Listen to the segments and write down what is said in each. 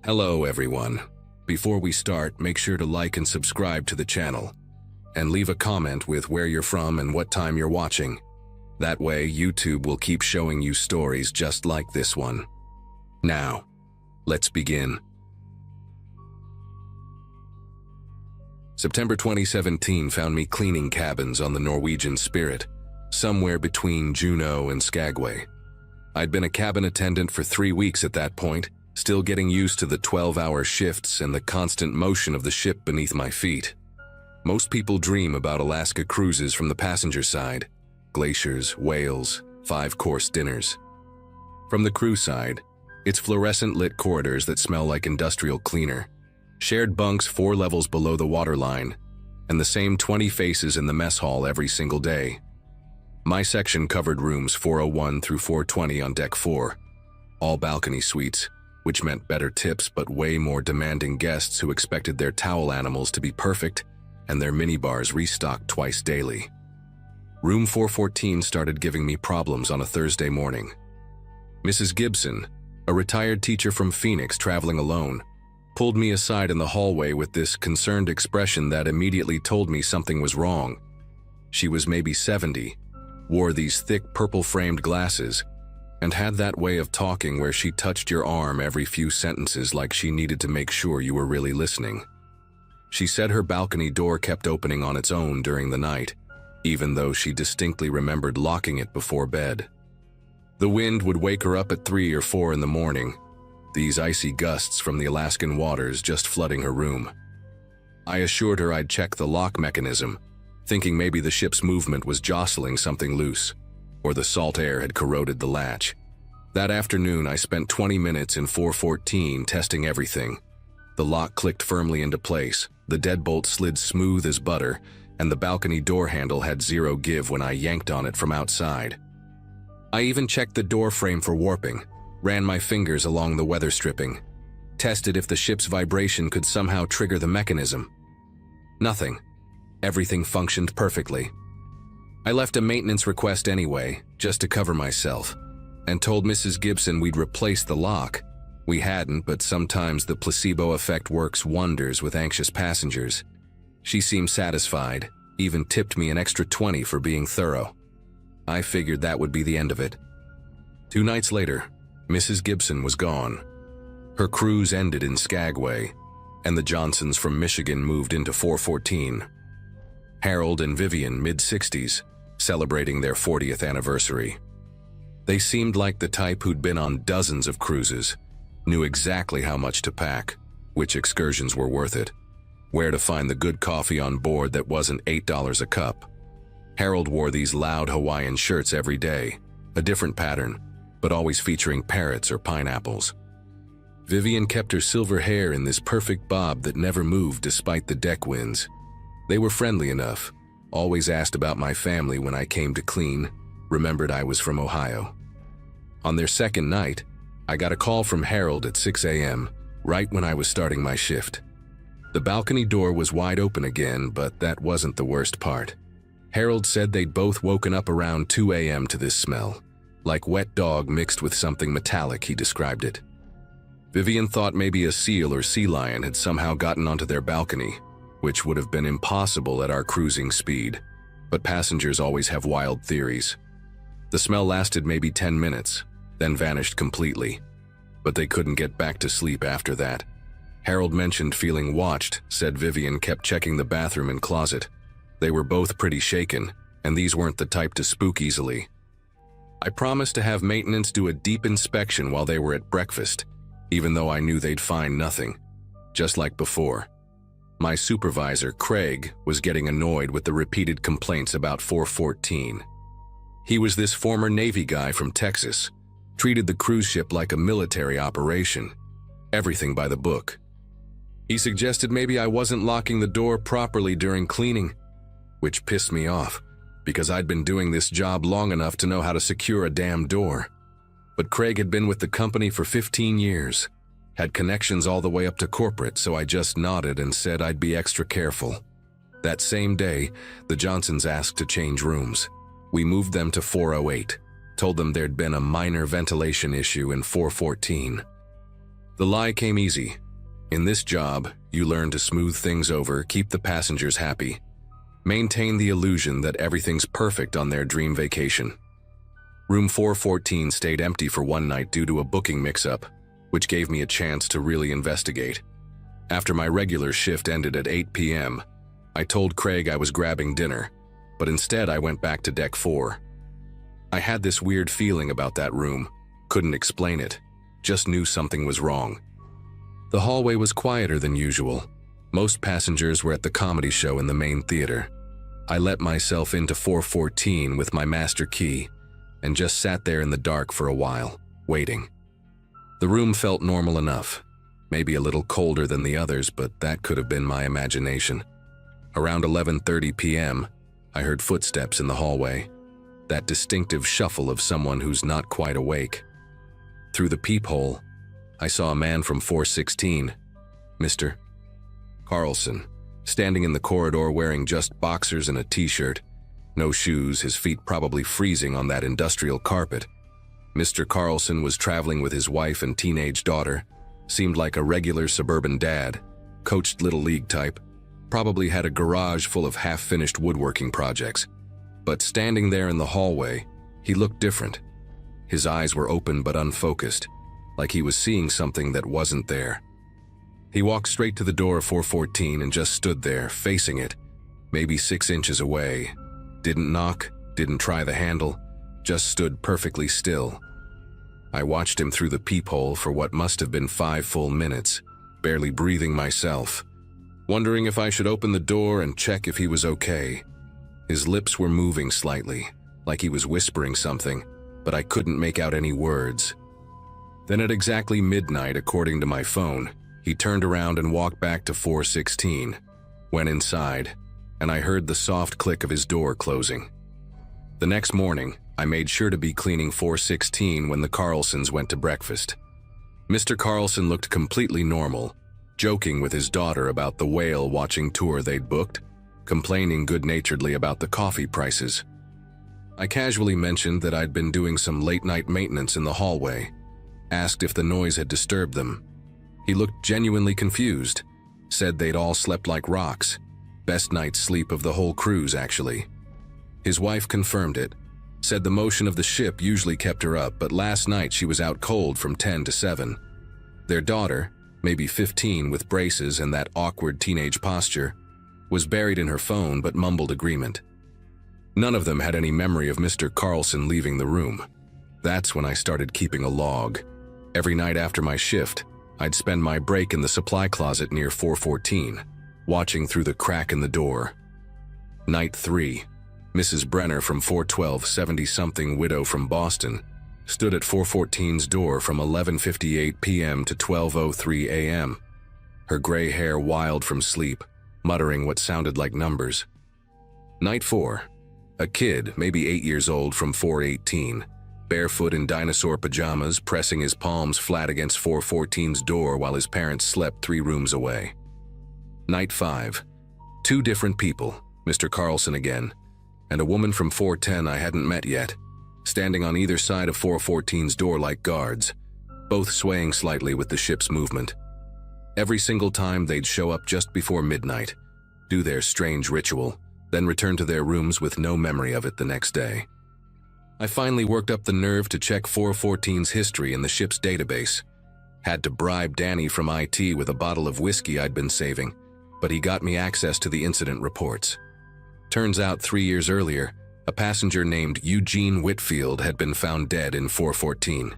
Hello everyone. Before we start, make sure to like and subscribe to the channel. And leave a comment with where you're from and what time you're watching. That way, YouTube will keep showing you stories just like this one. Now, let's begin. September 2017 found me cleaning cabins on the Norwegian Spirit, somewhere between Juneau and Skagway. I'd been a cabin attendant for 3 weeks at that point, still getting used to the 12-hour shifts and the constant motion of the ship beneath my feet. Most people dream about Alaska cruises from the passenger side: glaciers, whales, 5-course dinners. From the crew side, it's fluorescent-lit corridors that smell like industrial cleaner, shared bunks 4 levels below the waterline, and the same 20 faces in the mess hall every single day. My section covered rooms 401 through 420 on deck 4, all balcony suites, which meant better tips but way more demanding guests who expected their towel animals to be perfect and their minibars restocked twice daily. Room 414 started giving me problems on a Thursday morning. Mrs. Gibson, a retired teacher from Phoenix traveling alone, pulled me aside in the hallway with this concerned expression that immediately told me something was wrong. She was maybe 70, wore these thick purple-framed glasses, and had that way of talking where she touched your arm every few sentences like she needed to make sure you were really listening. She said her balcony door kept opening on its own during the night, even though she distinctly remembered locking it before bed. The wind would wake her up at 3 or 4 in the morning, these icy gusts from the Alaskan waters just flooding her room. I assured her I'd check the lock mechanism, thinking maybe the ship's movement was jostling something loose, or the salt air had corroded the latch. That afternoon, I spent 20 minutes in 414 testing everything. The lock clicked firmly into place, the deadbolt slid smooth as butter, and the balcony door handle had zero give when I yanked on it from outside. I even checked the door frame for warping, ran my fingers along the weather stripping, tested if the ship's vibration could somehow trigger the mechanism. Nothing. Everything functioned perfectly. I left a maintenance request anyway, just to cover myself, and told Mrs. Gibson we'd replace the lock. We hadn't, but sometimes the placebo effect works wonders with anxious passengers. She seemed satisfied, even tipped me an extra 20 for being thorough. I figured that would be the end of it. 2 nights later, Mrs. Gibson was gone. Her cruise ended in Skagway, and the Johnsons from Michigan moved into 414. Harold and Vivian, mid-60s, celebrating their 40th anniversary. They seemed like the type who'd been on dozens of cruises, knew exactly how much to pack, which excursions were worth it, where to find the good coffee on board that wasn't $8 a cup. Harold wore these loud Hawaiian shirts every day, a different pattern, but always featuring parrots or pineapples. Vivian kept her silver hair in this perfect bob that never moved despite the deck winds. They were friendly enough, always asked about my family when I came to clean, remembered I was from Ohio. On their second night, I got a call from Harold at 6 a.m., right when I was starting my shift. The balcony door was wide open again, but that wasn't the worst part. Harold said they'd both woken up around 2 a.m. to this smell, like wet dog mixed with something metallic, he described it. Vivian thought maybe a seal or sea lion had somehow gotten onto their balcony, which would have been impossible at our cruising speed, but passengers always have wild theories. The smell lasted maybe 10 minutes, then vanished completely, but they couldn't get back to sleep after that. Harold mentioned feeling watched, said Vivian kept checking the bathroom and closet. They were both pretty shaken, and these weren't the type to spook easily. I promised to have maintenance do a deep inspection while they were at breakfast, even though I knew they'd find nothing, just like before. My supervisor, Craig, was getting annoyed with the repeated complaints about 414. He was this former Navy guy from Texas, treated the cruise ship like a military operation, everything by the book. He suggested maybe I wasn't locking the door properly during cleaning, which pissed me off, because I'd been doing this job long enough to know how to secure a damn door. But Craig had been with the company for 15 years, had connections all the way up to corporate, so I just nodded and said I'd be extra careful. That same day, the Johnsons asked to change rooms. We moved them to 408, told them there'd been a minor ventilation issue in 414. The lie came easy. In this job, you learn to smooth things over, keep the passengers happy, maintain the illusion that everything's perfect on their dream vacation. Room 414 stayed empty for one night due to a booking mix-up, which gave me a chance to really investigate. After my regular shift ended at 8 p.m., I told Craig I was grabbing dinner, but instead I went back to deck 4. I had this weird feeling about that room, couldn't explain it, just knew something was wrong. The hallway was quieter than usual. Most passengers were at the comedy show in the main theater. I let myself into 414 with my master key and just sat there in the dark for a while, waiting. The room felt normal enough, maybe a little colder than the others, but that could have been my imagination. Around 11:30 p.m., I heard footsteps in the hallway, that distinctive shuffle of someone who's not quite awake. Through the peephole, I saw a man from 416, Mr. Carlson, standing in the corridor wearing just boxers and a t-shirt. No shoes, his feet probably freezing on that industrial carpet. Mr. Carlson was traveling with his wife and teenage daughter, seemed like a regular suburban dad, coached little league type, probably had a garage full of half-finished woodworking projects. But standing there in the hallway, he looked different. His eyes were open but unfocused, like he was seeing something that wasn't there. He walked straight to the door of 414 and just stood there, facing it, maybe 6 inches away. Didn't knock, didn't try the handle, just stood perfectly still. I watched him through the peephole for what must have been 5 full minutes, barely breathing myself, wondering if I should open the door and check if he was okay. His lips were moving slightly, like he was whispering something, but I couldn't make out any words. Then at exactly midnight, according to my phone, he turned around and walked back to 416, went inside, and I heard the soft click of his door closing. The next morning, I made sure to be cleaning 416 when the Carlsons went to breakfast. Mr. Carlson looked completely normal, joking with his daughter about the whale-watching tour they'd booked, complaining good-naturedly about the coffee prices. I casually mentioned that I'd been doing some late-night maintenance in the hallway, asked if the noise had disturbed them. He looked genuinely confused, said they'd all slept like rocks. Best night's sleep of the whole cruise, actually. His wife confirmed it, said the motion of the ship usually kept her up, but last night she was out cold from 10 to 7. Their daughter, maybe 15 with braces and that awkward teenage posture, was buried in her phone but mumbled agreement. None of them had any memory of Mr. Carlson leaving the room. That's when I started keeping a log. Every night after my shift, I'd spend my break in the supply closet near 414, watching through the crack in the door. Night 3, Mrs. Brenner from 412, 70-something widow from Boston, stood at 414's door from 11:58 p.m. to 12:03 a.m., her gray hair wild from sleep, muttering what sounded like numbers. Night 4, a kid, maybe 8 years old, from 418, barefoot in dinosaur pajamas, pressing his palms flat against 414's door while his parents slept 3 rooms away. Night 5, 2 different people, Mr. Carlson again, and a woman from 410 I hadn't met yet, standing on either side of 414's door like guards, both swaying slightly with the ship's movement. Every single time they'd show up just before midnight, do their strange ritual, then return to their rooms with no memory of it the next day. I finally worked up the nerve to check 414's history in the ship's database. Had to bribe Danny from IT with a bottle of whiskey I'd been saving, but he got me access to the incident reports. Turns out 3 years earlier, a passenger named Eugene Whitfield had been found dead in 414.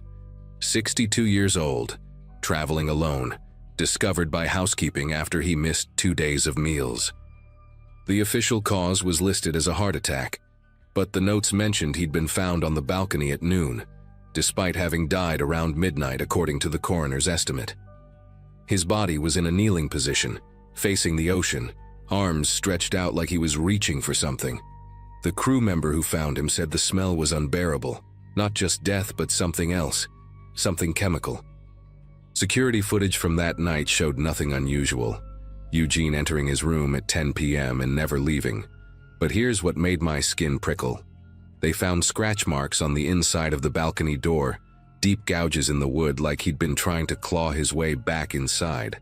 62 years old, traveling alone, discovered by housekeeping after he missed 2 days of meals. The official cause was listed as a heart attack, but the notes mentioned he'd been found on the balcony at noon, despite having died around midnight according to the coroner's estimate. His body was in a kneeling position, facing the ocean, arms stretched out like he was reaching for something. The crew member who found him said the smell was unbearable, not just death but something else, something chemical. Security footage from that night showed nothing unusual. Eugene entering his room at 10 p.m. and never leaving. But here's what made my skin prickle. They found scratch marks on the inside of the balcony door, deep gouges in the wood like he'd been trying to claw his way back inside.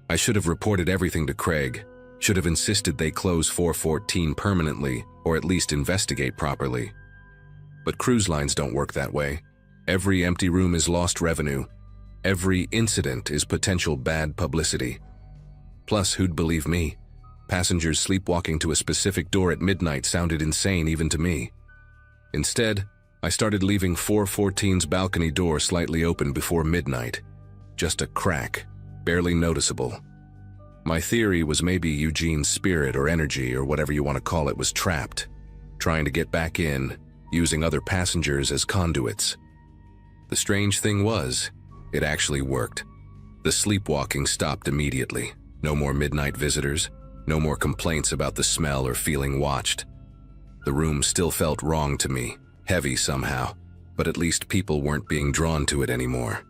I should have reported everything to Craig, should have insisted they close 414 permanently, or at least investigate properly. But cruise lines don't work that way. Every empty room is lost revenue. Every incident is potential bad publicity. Plus, who'd believe me? Passengers sleepwalking to a specific door at midnight sounded insane even to me. Instead, I started leaving 414's balcony door slightly open before midnight. Just a crack, barely noticeable. My theory was maybe Eugene's spirit or energy or whatever you want to call it was trapped, trying to get back in, using other passengers as conduits. The strange thing was, it actually worked. The sleepwalking stopped immediately. No more midnight visitors, no more complaints about the smell or feeling watched. The room still felt wrong to me, heavy somehow, but at least people weren't being drawn to it anymore.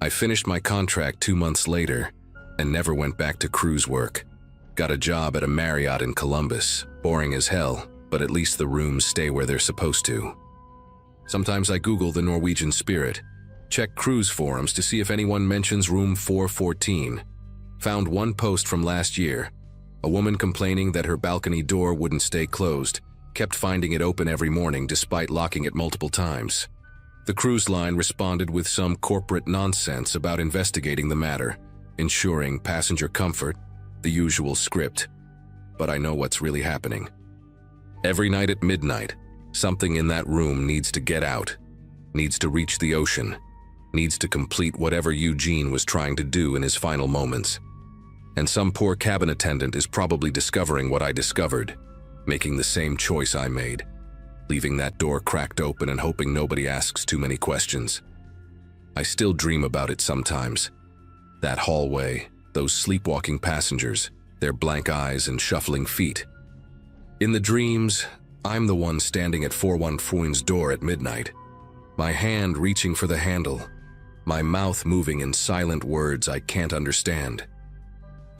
I finished my contract 2 months later and never went back to cruise work. Got a job at a Marriott in Columbus, boring as hell, but at least the rooms stay where they're supposed to. Sometimes I Google the Norwegian Spirit, check cruise forums to see if anyone mentions room 414. Found one post from last year, a woman complaining that her balcony door wouldn't stay closed, kept finding it open every morning despite locking it multiple times. The cruise line responded with some corporate nonsense about investigating the matter, ensuring passenger comfort, the usual script. But I know what's really happening. Every night at midnight, something in that room needs to get out, needs to reach the ocean, needs to complete whatever Eugene was trying to do in his final moments. And some poor cabin attendant is probably discovering what I discovered, making the same choice I made, leaving that door cracked open and hoping nobody asks too many questions. I still dream about it sometimes. That hallway, those sleepwalking passengers, their blank eyes and shuffling feet. In the dreams, I'm the one standing at 414's door at midnight, my hand reaching for the handle, my mouth moving in silent words I can't understand.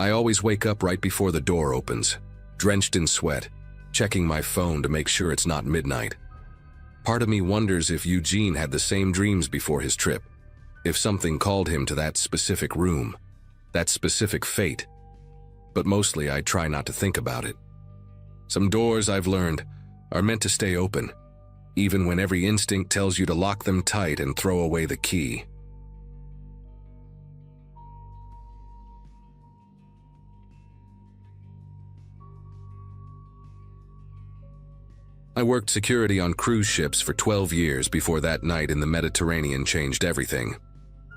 I always wake up right before the door opens, drenched in sweat, checking my phone to make sure it's not midnight. Part of me wonders if Eugene had the same dreams before his trip, if something called him to that specific room, that specific fate. But mostly I try not to think about it. Some doors, I've learned, are meant to stay open, even when every instinct tells you to lock them tight and throw away the key. I worked security on cruise ships for 12 years before that night in the Mediterranean changed everything.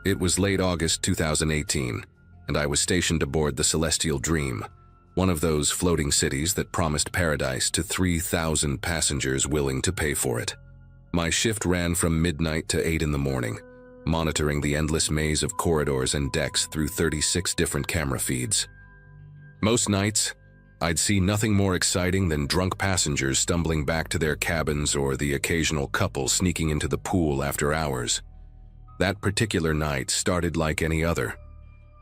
It was late August 2018, and I was stationed aboard the Celestial Dream, one of those floating cities that promised paradise to 3,000 passengers willing to pay for it. My shift ran from midnight to 8 in the morning, monitoring the endless maze of corridors and decks through 36 different camera feeds. Most nights, I'd see nothing more exciting than drunk passengers stumbling back to their cabins or the occasional couple sneaking into the pool after hours. That particular night started like any other.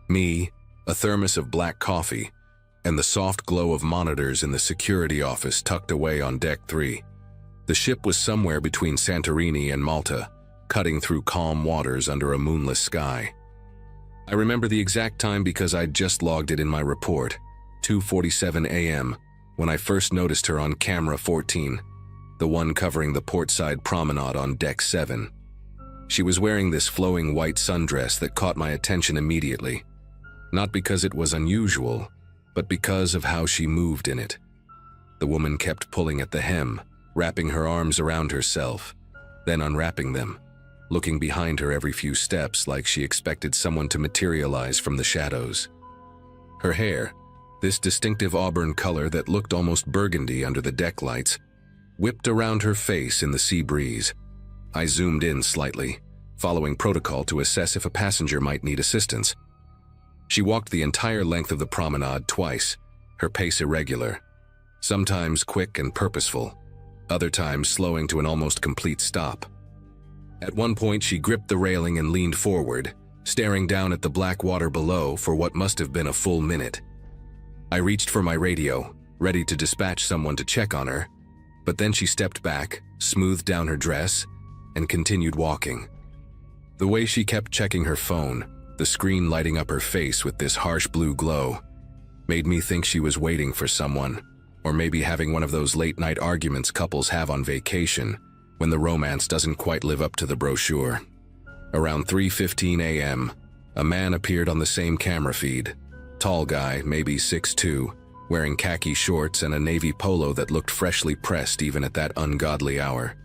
Me, a thermos of black coffee, and the soft glow of monitors in the security office tucked away on Deck 3. The ship was somewhere between Santorini and Malta, cutting through calm waters under a moonless sky. I remember the exact time because I'd just logged it in my report, 2:47 a.m., when I first noticed her on camera 14, the one covering the portside promenade on Deck 7. She was wearing this flowing white sundress that caught my attention immediately, not because it was unusual, but because of how she moved in it. The woman kept pulling at the hem, wrapping her arms around herself, then unwrapping them, looking behind her every few steps like she expected someone to materialize from the shadows. Her hair, this distinctive auburn color that looked almost burgundy under the deck lights, whipped around her face in the sea breeze. I zoomed in slightly, following protocol to assess if a passenger might need assistance. She walked the entire length of the promenade twice, her pace irregular, sometimes quick and purposeful, other times slowing to an almost complete stop. At one point, she gripped the railing and leaned forward, staring down at the black water below for what must have been a full minute. I reached for my radio, ready to dispatch someone to check on her, but then she stepped back, smoothed down her dress, and continued walking. The way she kept checking her phone, the screen lighting up her face with this harsh blue glow, made me think she was waiting for someone, or maybe having one of those late-night arguments couples have on vacation when the romance doesn't quite live up to the brochure. Around 3:15 a.m., a man appeared on the same camera feed. Tall guy, maybe 6'2", wearing khaki shorts and a navy polo that looked freshly pressed even at that ungodly hour.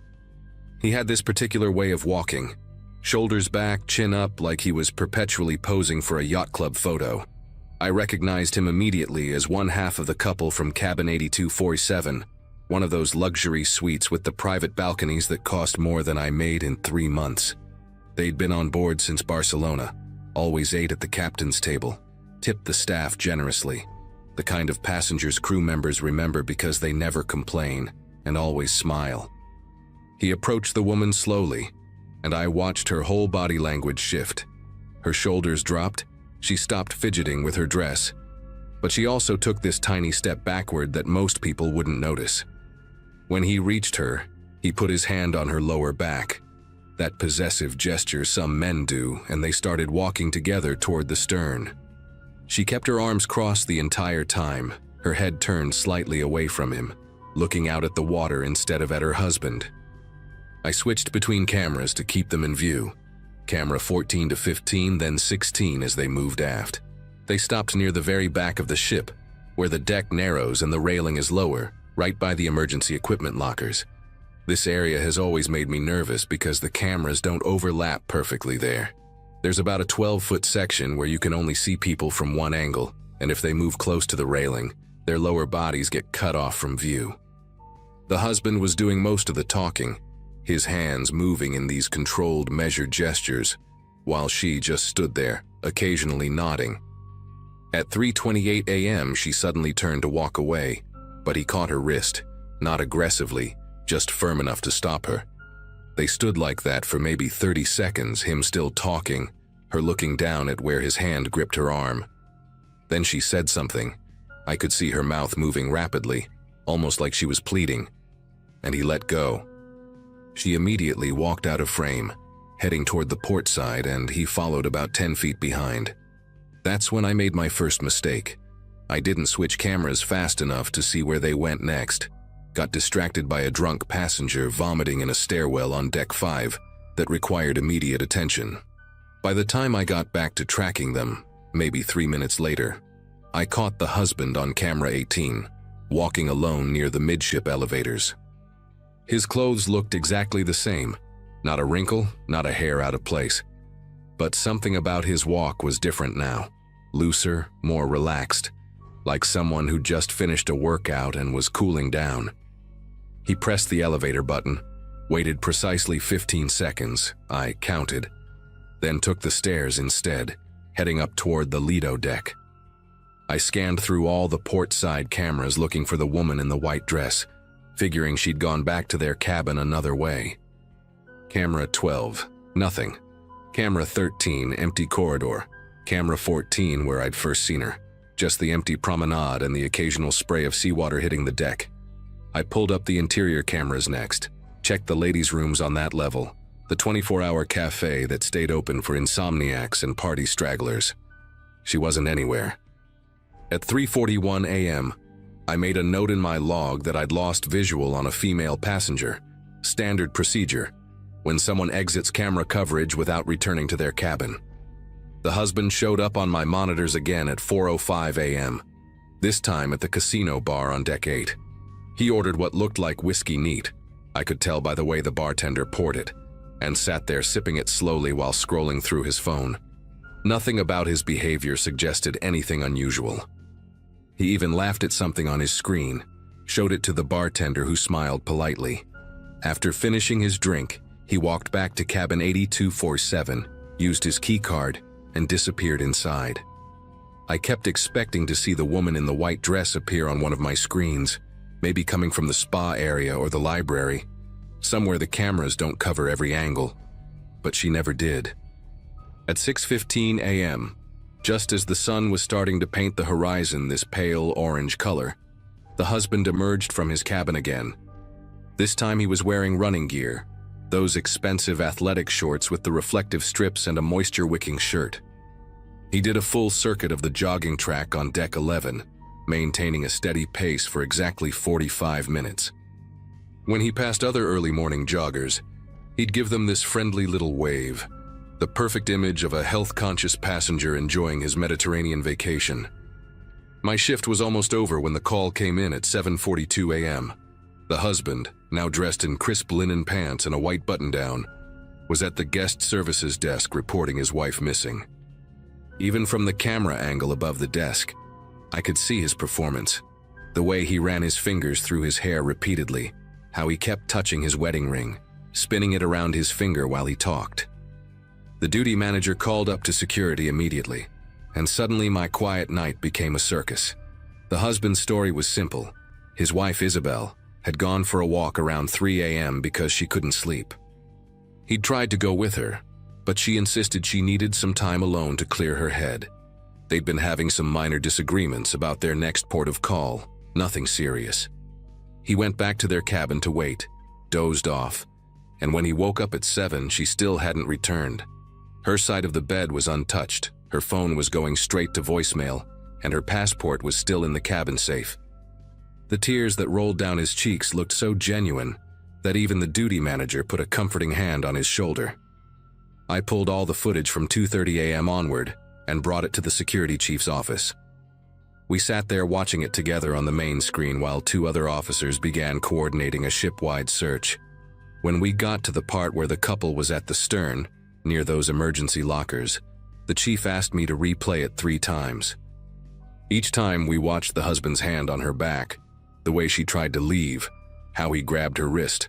He had this particular way of walking, shoulders back, chin up, like he was perpetually posing for a yacht club photo. I recognized him immediately as one half of the couple from cabin 8247, one of those luxury suites with the private balconies that cost more than I made in 3 months. They'd been on board since Barcelona, always ate at the captain's table, tipped the staff generously, the kind of passengers crew members remember because they never complain and always smile. He approached the woman slowly, and I watched her whole body language shift. Her shoulders dropped, she stopped fidgeting with her dress, but she also took this tiny step backward that most people wouldn't notice. When he reached her, he put his hand on her lower back, that possessive gesture some men do, and they started walking together toward the stern. She kept her arms crossed the entire time, her head turned slightly away from him, looking out at the water instead of at her husband. I switched between cameras to keep them in view. Camera 14 to 15, then 16 as they moved aft. They stopped near the very back of the ship, where the deck narrows and the railing is lower, right by the emergency equipment lockers. This area has always made me nervous because the cameras don't overlap perfectly there. There's about a 12-foot section where you can only see people from one angle, and if they move close to the railing, their lower bodies get cut off from view. The husband was doing most of the talking, his hands moving in these controlled, measured gestures, while she just stood there, occasionally nodding. At 3:28 a.m., she suddenly turned to walk away, but he caught her wrist, not aggressively, just firm enough to stop her. They stood like that for maybe 30 seconds, him still talking, her looking down at where his hand gripped her arm. Then she said something. I could see her mouth moving rapidly, almost like she was pleading, and he let go. She immediately walked out of frame, heading toward the port side, and he followed about 10 feet behind. That's when I made my first mistake. I didn't switch cameras fast enough to see where they went next. Got distracted by a drunk passenger vomiting in a stairwell on deck 5 that required immediate attention. By the time I got back to tracking them, maybe 3 minutes later, I caught the husband on camera 18, walking alone near the midship elevators. His clothes looked exactly the same, not a wrinkle, not a hair out of place. But something about his walk was different now, looser, more relaxed, like someone who just finished a workout and was cooling down. He pressed the elevator button, waited precisely 15 seconds, I counted, then took the stairs instead, heading up toward the Lido deck. I scanned through all the port side cameras looking for the woman in the white dress, figuring she'd gone back to their cabin another way. Camera 12, nothing. Camera 13, empty corridor. Camera 14, where I'd first seen her. Just the empty promenade and the occasional spray of seawater hitting the deck. I pulled up the interior cameras next, checked the ladies' rooms on that level, the 24-hour cafe that stayed open for insomniacs and party stragglers. She wasn't anywhere. At 3:41 a.m., I made a note in my log that I'd lost visual on a female passenger. Standard procedure, when someone exits camera coverage without returning to their cabin. The husband showed up on my monitors again at 4:05 a.m., this time at the casino bar on deck 8. He ordered what looked like whiskey neat, I could tell by the way the bartender poured it, and sat there sipping it slowly while scrolling through his phone. Nothing about his behavior suggested anything unusual. He even laughed at something on his screen, showed it to the bartender who smiled politely. After finishing his drink, he walked back to cabin 8247, used his key card, and disappeared inside. I kept expecting to see the woman in the white dress appear on one of my screens, maybe coming from the spa area or the library, somewhere the cameras don't cover every angle, but she never did. At 6:15 a.m., just as the sun was starting to paint the horizon this pale orange color, the husband emerged from his cabin again. This time he was wearing running gear, those expensive athletic shorts with the reflective strips and a moisture-wicking shirt. He did a full circuit of the jogging track on deck 11, maintaining a steady pace for exactly 45 minutes. When he passed other early morning joggers, he'd give them this friendly little wave, the perfect image of a health-conscious passenger enjoying his Mediterranean vacation. My shift was almost over when the call came in at 7:42 a.m. The husband, now dressed in crisp linen pants and a white button-down, was at the guest services desk reporting his wife missing. Even from the camera angle above the desk, I could see his performance, the way he ran his fingers through his hair repeatedly, how he kept touching his wedding ring, spinning it around his finger while he talked. The duty manager called up to security immediately, and suddenly my quiet night became a circus. The husband's story was simple. His wife, Isabel, had gone for a walk around 3 a.m. because she couldn't sleep. He'd tried to go with her, but she insisted she needed some time alone to clear her head. They'd been having some minor disagreements about their next port of call, nothing serious. He went back to their cabin to wait, dozed off, and when he woke up at 7, she still hadn't returned. Her side of the bed was untouched, her phone was going straight to voicemail, and her passport was still in the cabin safe. The tears that rolled down his cheeks looked so genuine that even the duty manager put a comforting hand on his shoulder. I pulled all the footage from 2:30 a.m. onward and brought it to the security chief's office. We sat there watching it together on the main screen while 2 other officers began coordinating a ship-wide search. When we got to the part where the couple was at the stern, near those emergency lockers, the chief asked me to replay it 3 times. Each time we watched the husband's hand on her back, the way she tried to leave, how he grabbed her wrist.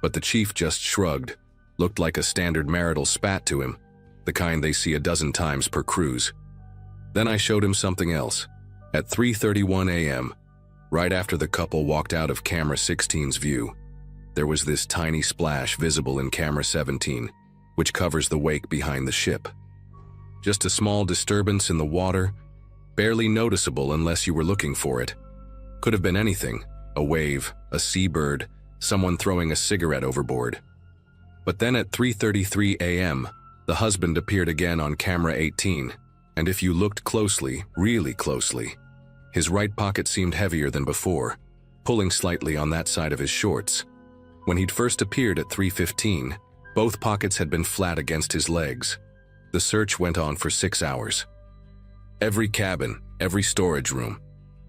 But the chief just shrugged, looked like a standard marital spat to him, the kind they see a dozen times per cruise. Then I showed him something else. At 3:31 a.m., right after the couple walked out of camera 16's view, there was this tiny splash visible in camera 17, which covers the wake behind the ship. Just a small disturbance in the water, barely noticeable unless you were looking for it. Could have been anything, a wave, a seabird, someone throwing a cigarette overboard. But then at 3:33 a.m., the husband appeared again on camera 18, and if you looked closely, really closely, his right pocket seemed heavier than before, pulling slightly on that side of his shorts. When he'd first appeared at 3:15, both pockets had been flat against his legs. The search went on for 6 hours. Every cabin, every storage room,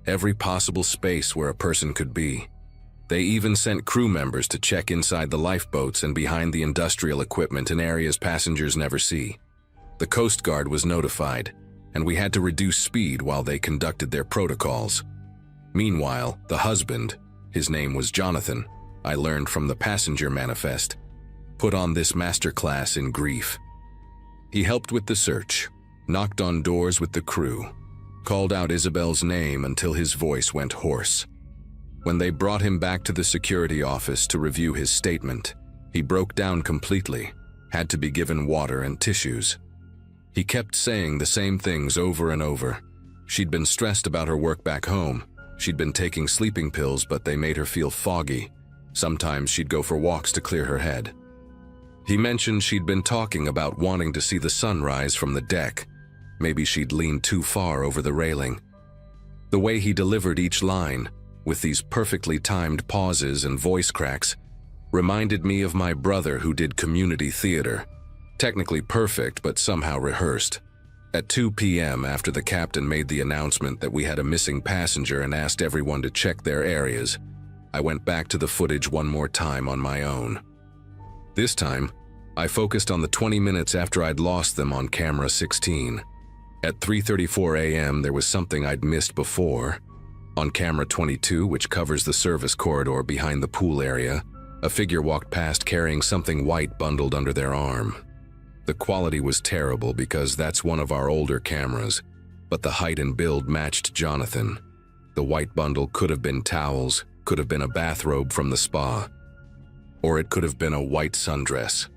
every possible space where a person could be. They even sent crew members to check inside the lifeboats and behind the industrial equipment in areas passengers never see. The Coast Guard was notified, and we had to reduce speed while they conducted their protocols. Meanwhile, the husband, his name was Jonathan, I learned from the passenger manifest, put on this masterclass in grief. He helped with the search, knocked on doors with the crew, called out Isabel's name until his voice went hoarse. When they brought him back to the security office to review his statement, he broke down completely, had to be given water and tissues. He kept saying the same things over and over. She'd been stressed about her work back home. She'd been taking sleeping pills, but they made her feel foggy. Sometimes she'd go for walks to clear her head. He mentioned she'd been talking about wanting to see the sunrise from the deck. Maybe she'd leaned too far over the railing. The way he delivered each line, with these perfectly timed pauses and voice cracks, reminded me of my brother who did community theater. Technically perfect, but somehow rehearsed. At 2 p.m., after the captain made the announcement that we had a missing passenger and asked everyone to check their areas, I went back to the footage one more time on my own. This time, I focused on the 20 minutes after I'd lost them on camera 16. At 3:34 a.m., there was something I'd missed before. On camera 22, which covers the service corridor behind the pool area, a figure walked past carrying something white bundled under their arm. The quality was terrible because that's one of our older cameras, but the height and build matched Jonathan. The white bundle could have been towels, could have been a bathrobe from the spa, or it could have been a white sundress.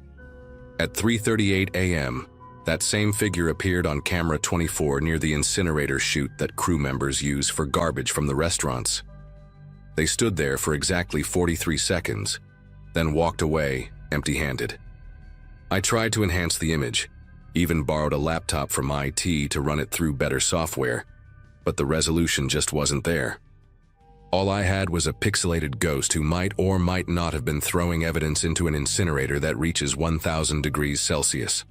At 3:38 a.m., that same figure appeared on camera 24 near the incinerator chute that crew members use for garbage from the restaurants. They stood there for exactly 43 seconds, then walked away empty-handed. I tried to enhance the image, even borrowed a laptop from IT to run it through better software, but the resolution just wasn't there. All I had was a pixelated ghost who might or might not have been throwing evidence into an incinerator that reaches 1,000 degrees Celsius.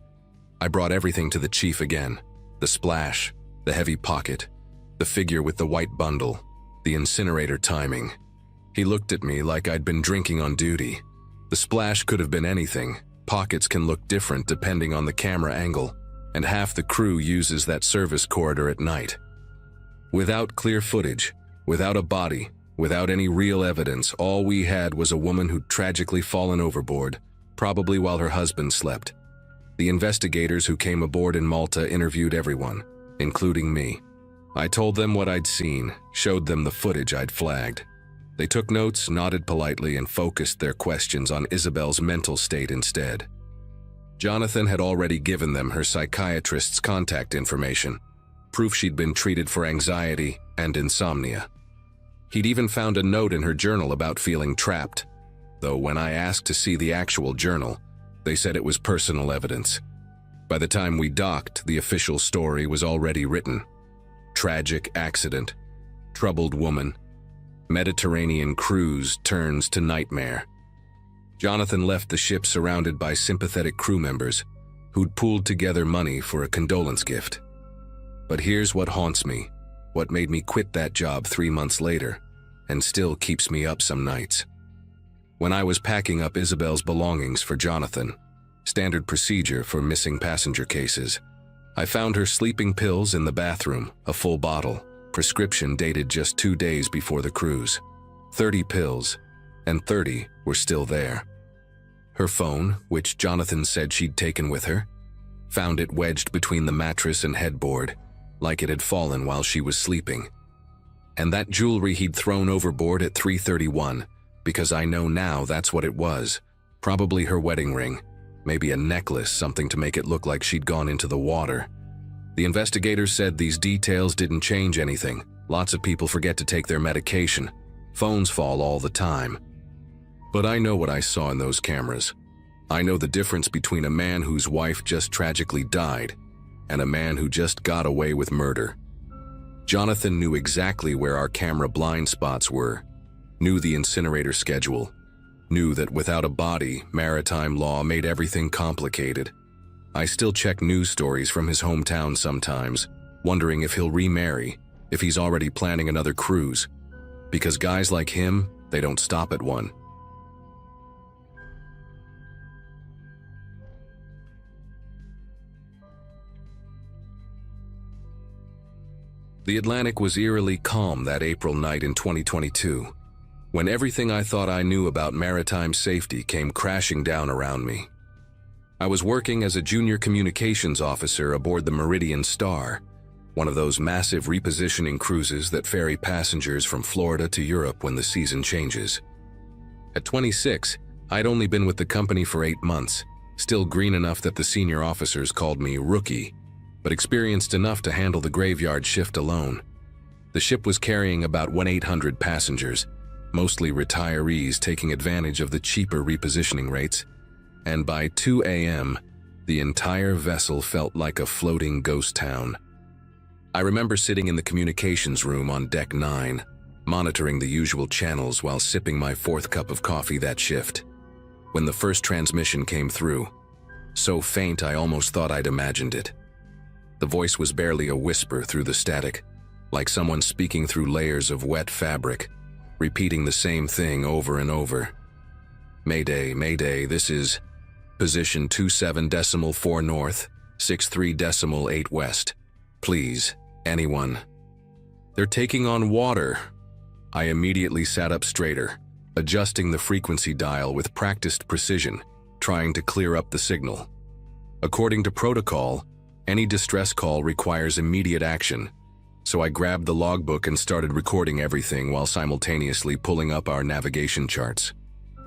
I brought everything to the chief again: the splash, the heavy pocket, the figure with the white bundle, the incinerator timing. He looked at me like I'd been drinking on duty. The splash could have been anything. Pockets can look different depending on the camera angle, and half the crew uses that service corridor at night. Without clear footage, without a body, without any real evidence, all we had was a woman who'd tragically fallen overboard, probably while her husband slept. The investigators who came aboard in Malta interviewed everyone, including me. I told them what I'd seen, showed them the footage I'd flagged. They took notes, nodded politely, and focused their questions on Isabel's mental state instead. Jonathan had already given them her psychiatrist's contact information, proof she'd been treated for anxiety and insomnia. He'd even found a note in her journal about feeling trapped, though when I asked to see the actual journal, they said it was personal evidence. By the time we docked, the official story was already written. Tragic accident, troubled woman, Mediterranean cruise turns to nightmare. Jonathan left the ship surrounded by sympathetic crew members who'd pooled together money for a condolence gift. But here's what haunts me, what made me quit that job 3 months later, and still keeps me up some nights. When I was packing up Isabel's belongings for Jonathan, standard procedure for missing passenger cases, I found her sleeping pills in the bathroom, a full bottle, prescription dated just 2 days before the cruise. 30 pills, and 30 were still there. Her phone, which Jonathan said she'd taken with her, found it wedged between the mattress and headboard, like it had fallen while she was sleeping. And that jewelry he'd thrown overboard at 3:31, because I know now that's what it was, probably her wedding ring, maybe a necklace, something to make it look like she'd gone into the water. The investigators said these details didn't change anything. Lots of people forget to take their medication. Phones fall all the time. But I know what I saw in those cameras. I know the difference between a man whose wife just tragically died and a man who just got away with murder. Jonathan knew exactly where our camera blind spots were, knew the incinerator schedule, knew that without a body, maritime law made everything complicated. I still check news stories from his hometown sometimes, wondering if he'll remarry, if he's already planning another cruise. Because guys like him, they don't stop at one. The Atlantic was eerily calm that April night in 2022, when everything I thought I knew about maritime safety came crashing down around me. I was working as a junior communications officer aboard the Meridian Star, one of those massive repositioning cruises that ferry passengers from Florida to Europe when the season changes. At 26, I'd only been with the company for 8 months, still green enough that the senior officers called me rookie, but experienced enough to handle the graveyard shift alone. The ship was carrying about 1,800 passengers, mostly retirees taking advantage of the cheaper repositioning rates, and by 2 a.m., the entire vessel felt like a floating ghost town. I remember sitting in the communications room on Deck 9, monitoring the usual channels while sipping my 4th cup of coffee that shift, when the first transmission came through, so faint I almost thought I'd imagined it. The voice was barely a whisper through the static, like someone speaking through layers of wet fabric, repeating the same thing over and over. Mayday, Mayday, this is position 27.4 north, 63.8 west. Please, anyone. They're taking on water. I immediately sat up straighter, adjusting the frequency dial with practiced precision, trying to clear up the signal. According to protocol, any distress call requires immediate action, so I grabbed the logbook and started recording everything while simultaneously pulling up our navigation charts.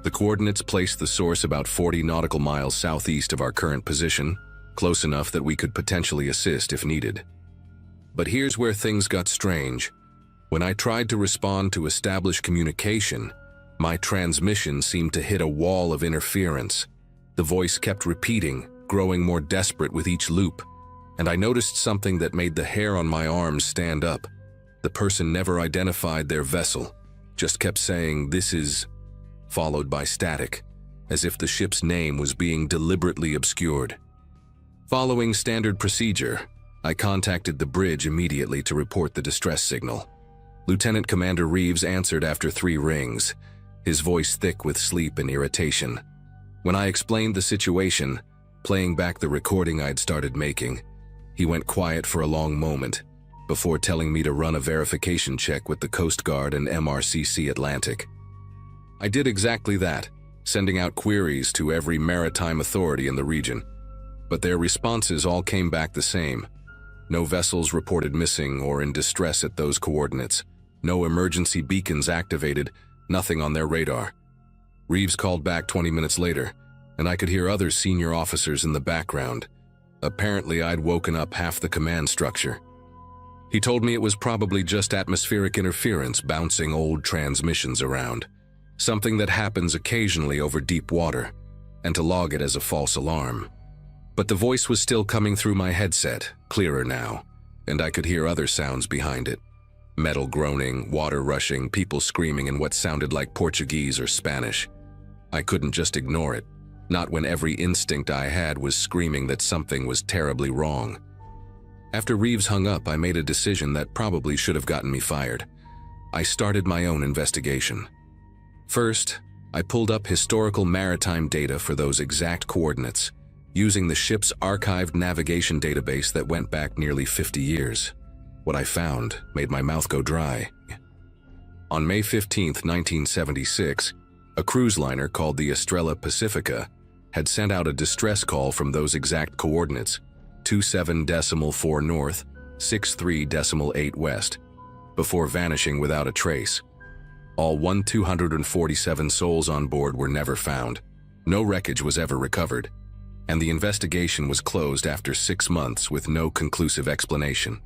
The coordinates placed the source about 40 nautical miles southeast of our current position, close enough that we could potentially assist if needed. But here's where things got strange. When I tried to respond to establish communication, my transmission seemed to hit a wall of interference, The voice kept repeating, growing more desperate with each loop, and I noticed something that made the hair on my arms stand up. The person never identified their vessel, just kept saying, "This is," followed by static, as if the ship's name was being deliberately obscured. Following standard procedure, I contacted the bridge immediately to report the distress signal. Lieutenant Commander Reeves answered after 3 rings, his voice thick with sleep and irritation. When I explained the situation, playing back the recording I'd started making, he went quiet for a long moment before telling me to run a verification check with the Coast Guard and MRCC Atlantic. I did exactly that, sending out queries to every maritime authority in the region, but their responses all came back the same. No vessels reported missing or in distress at those coordinates, no emergency beacons activated, nothing on their radar. Reeves called back 20 minutes later, and I could hear other senior officers in the background. Apparently, I'd woken up half the command structure. He told me it was probably just atmospheric interference bouncing old transmissions around, something that happens occasionally over deep water, and to log it as a false alarm. But the voice was still coming through my headset, clearer now, and I could hear other sounds behind it. Metal groaning, water rushing, people screaming in what sounded like Portuguese or Spanish. I couldn't just ignore it, not when every instinct I had was screaming that something was terribly wrong. After Reeves hung up, I made a decision that probably should have gotten me fired. I started my own investigation. First, I pulled up historical maritime data for those exact coordinates, using the ship's archived navigation database that went back nearly 50 years. What I found made my mouth go dry. On May 15, 1976, a cruise liner called the Estrella Pacifica had sent out a distress call from those exact coordinates, 27.4 north, 63.8 west, before vanishing without a trace. All 247 souls on board were never found. No wreckage was ever recovered, and the investigation was closed after 6 months with no conclusive explanation.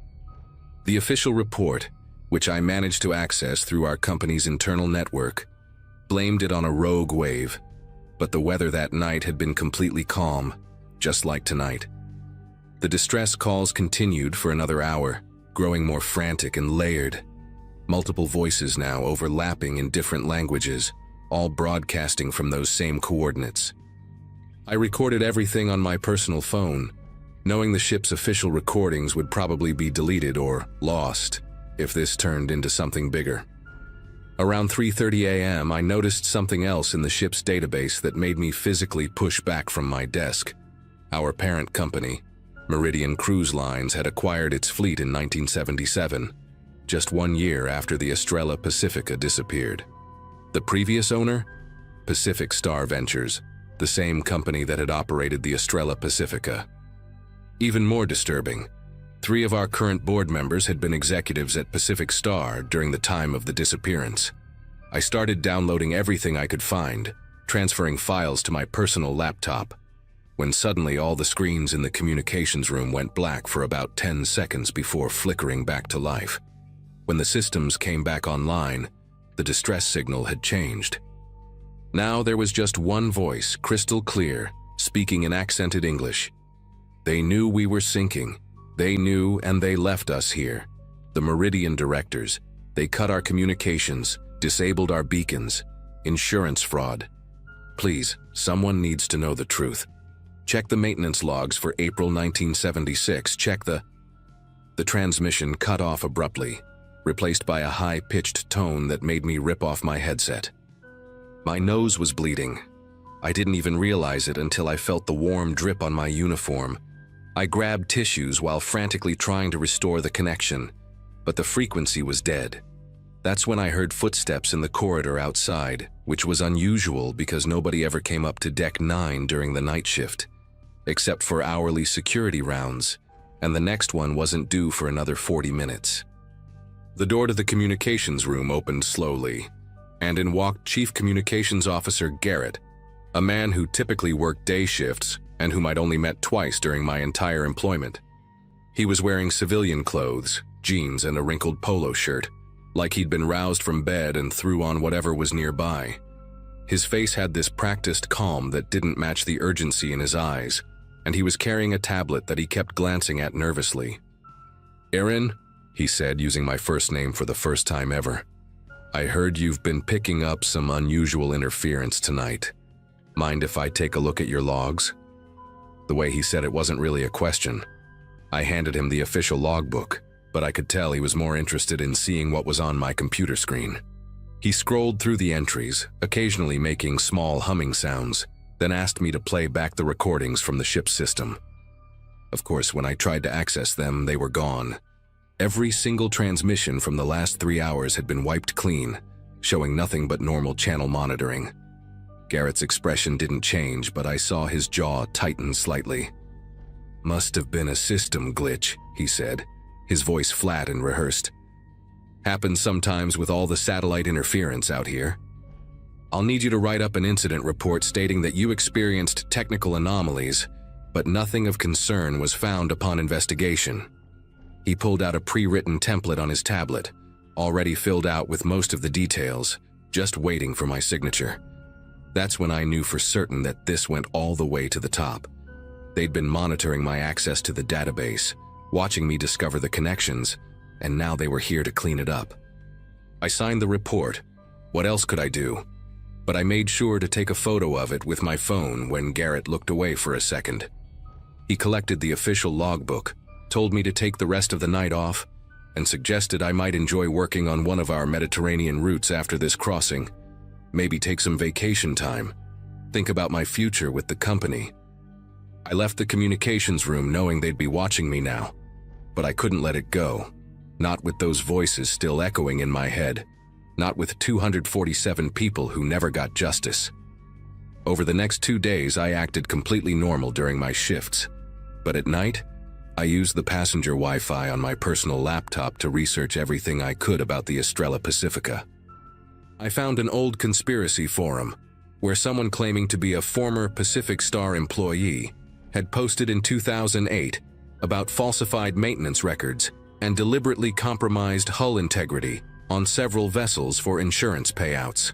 The official report, which I managed to access through our company's internal network, blamed it on a rogue wave, but the weather that night had been completely calm, just like tonight. The distress calls continued for another hour, growing more frantic and layered. Multiple voices now overlapping in different languages, all broadcasting from those same coordinates. I recorded everything on my personal phone, knowing the ship's official recordings would probably be deleted or lost if this turned into something bigger. Around 3:30 a.m., I noticed something else in the ship's database that made me physically push back from my desk. Our parent company, Meridian Cruise Lines, had acquired its fleet in 1977, just 1 year after the Estrella Pacifica disappeared. The previous owner? Pacific Star Ventures, the same company that had operated the Estrella Pacifica. Even more disturbing, 3 of our current board members had been executives at Pacific Star during the time of the disappearance. I started downloading everything I could find, transferring files to my personal laptop, when suddenly all the screens in the communications room went black for about 10 seconds before flickering back to life. When the systems came back online, the distress signal had changed. Now there was just one voice, crystal clear, speaking in accented English. They knew we were sinking. They knew, and they left us here. The Meridian directors. They cut our communications, disabled our beacons. Insurance fraud. Please, someone needs to know the truth. Check the maintenance logs for April 1976. Check the transmission cut off abruptly, replaced by a high-pitched tone that made me rip off my headset. My nose was bleeding. I didn't even realize it until I felt the warm drip on my uniform. I grabbed tissues while frantically trying to restore the connection, but the frequency was dead. That's when I heard footsteps in the corridor outside, which was unusual because nobody ever came up to Deck 9 during the night shift, except for hourly security rounds, and the next one wasn't due for another 40 minutes. The door to the communications room opened slowly, and in walked Chief Communications Officer Garrett, a man who typically worked day shifts and whom I'd only met twice during my entire employment. He was wearing civilian clothes, jeans, and a wrinkled polo shirt, like he'd been roused from bed and threw on whatever was nearby. His face had this practiced calm that didn't match the urgency in his eyes, and he was carrying a tablet that he kept glancing at nervously. "Aaron," he said, using my first name for the first time ever, "I heard you've been picking up some unusual interference tonight. Mind if I take a look at your logs?" The way he said it wasn't really a question. I handed him the official logbook, but I could tell he was more interested in seeing what was on my computer screen. He scrolled through the entries, occasionally making small humming sounds, then asked me to play back the recordings from the ship's system. Of course, when I tried to access them, they were gone. Every single transmission from the last 3 hours had been wiped clean, showing nothing but normal channel monitoring. Garrett's expression didn't change, but I saw his jaw tighten slightly. "Must have been a system glitch," he said, his voice flat and rehearsed. "Happens sometimes with all the satellite interference out here. I'll need you to write up an incident report stating that you experienced technical anomalies, but nothing of concern was found upon investigation." He pulled out a pre-written template on his tablet, already filled out with most of the details, just waiting for my signature. That's when I knew for certain that this went all the way to the top. They'd been monitoring my access to the database, watching me discover the connections, and now they were here to clean it up. I signed the report. What else could I do? But I made sure to take a photo of it with my phone when Garrett looked away for a second. He collected the official logbook, told me to take the rest of the night off, and suggested I might enjoy working on one of our Mediterranean routes after this crossing. Maybe take some vacation time. Think about my future with the company. I left the communications room knowing they'd be watching me now, but I couldn't let it go. Not with those voices still echoing in my head. Not with 247 people who never got justice. Over the next 2 days, I acted completely normal during my shifts. But at night, I used the passenger Wi-Fi on my personal laptop to research everything I could about the Estrella Pacifica. I found an old conspiracy forum where someone claiming to be a former Pacific Star employee had posted in 2008 about falsified maintenance records and deliberately compromised hull integrity on several vessels for insurance payouts.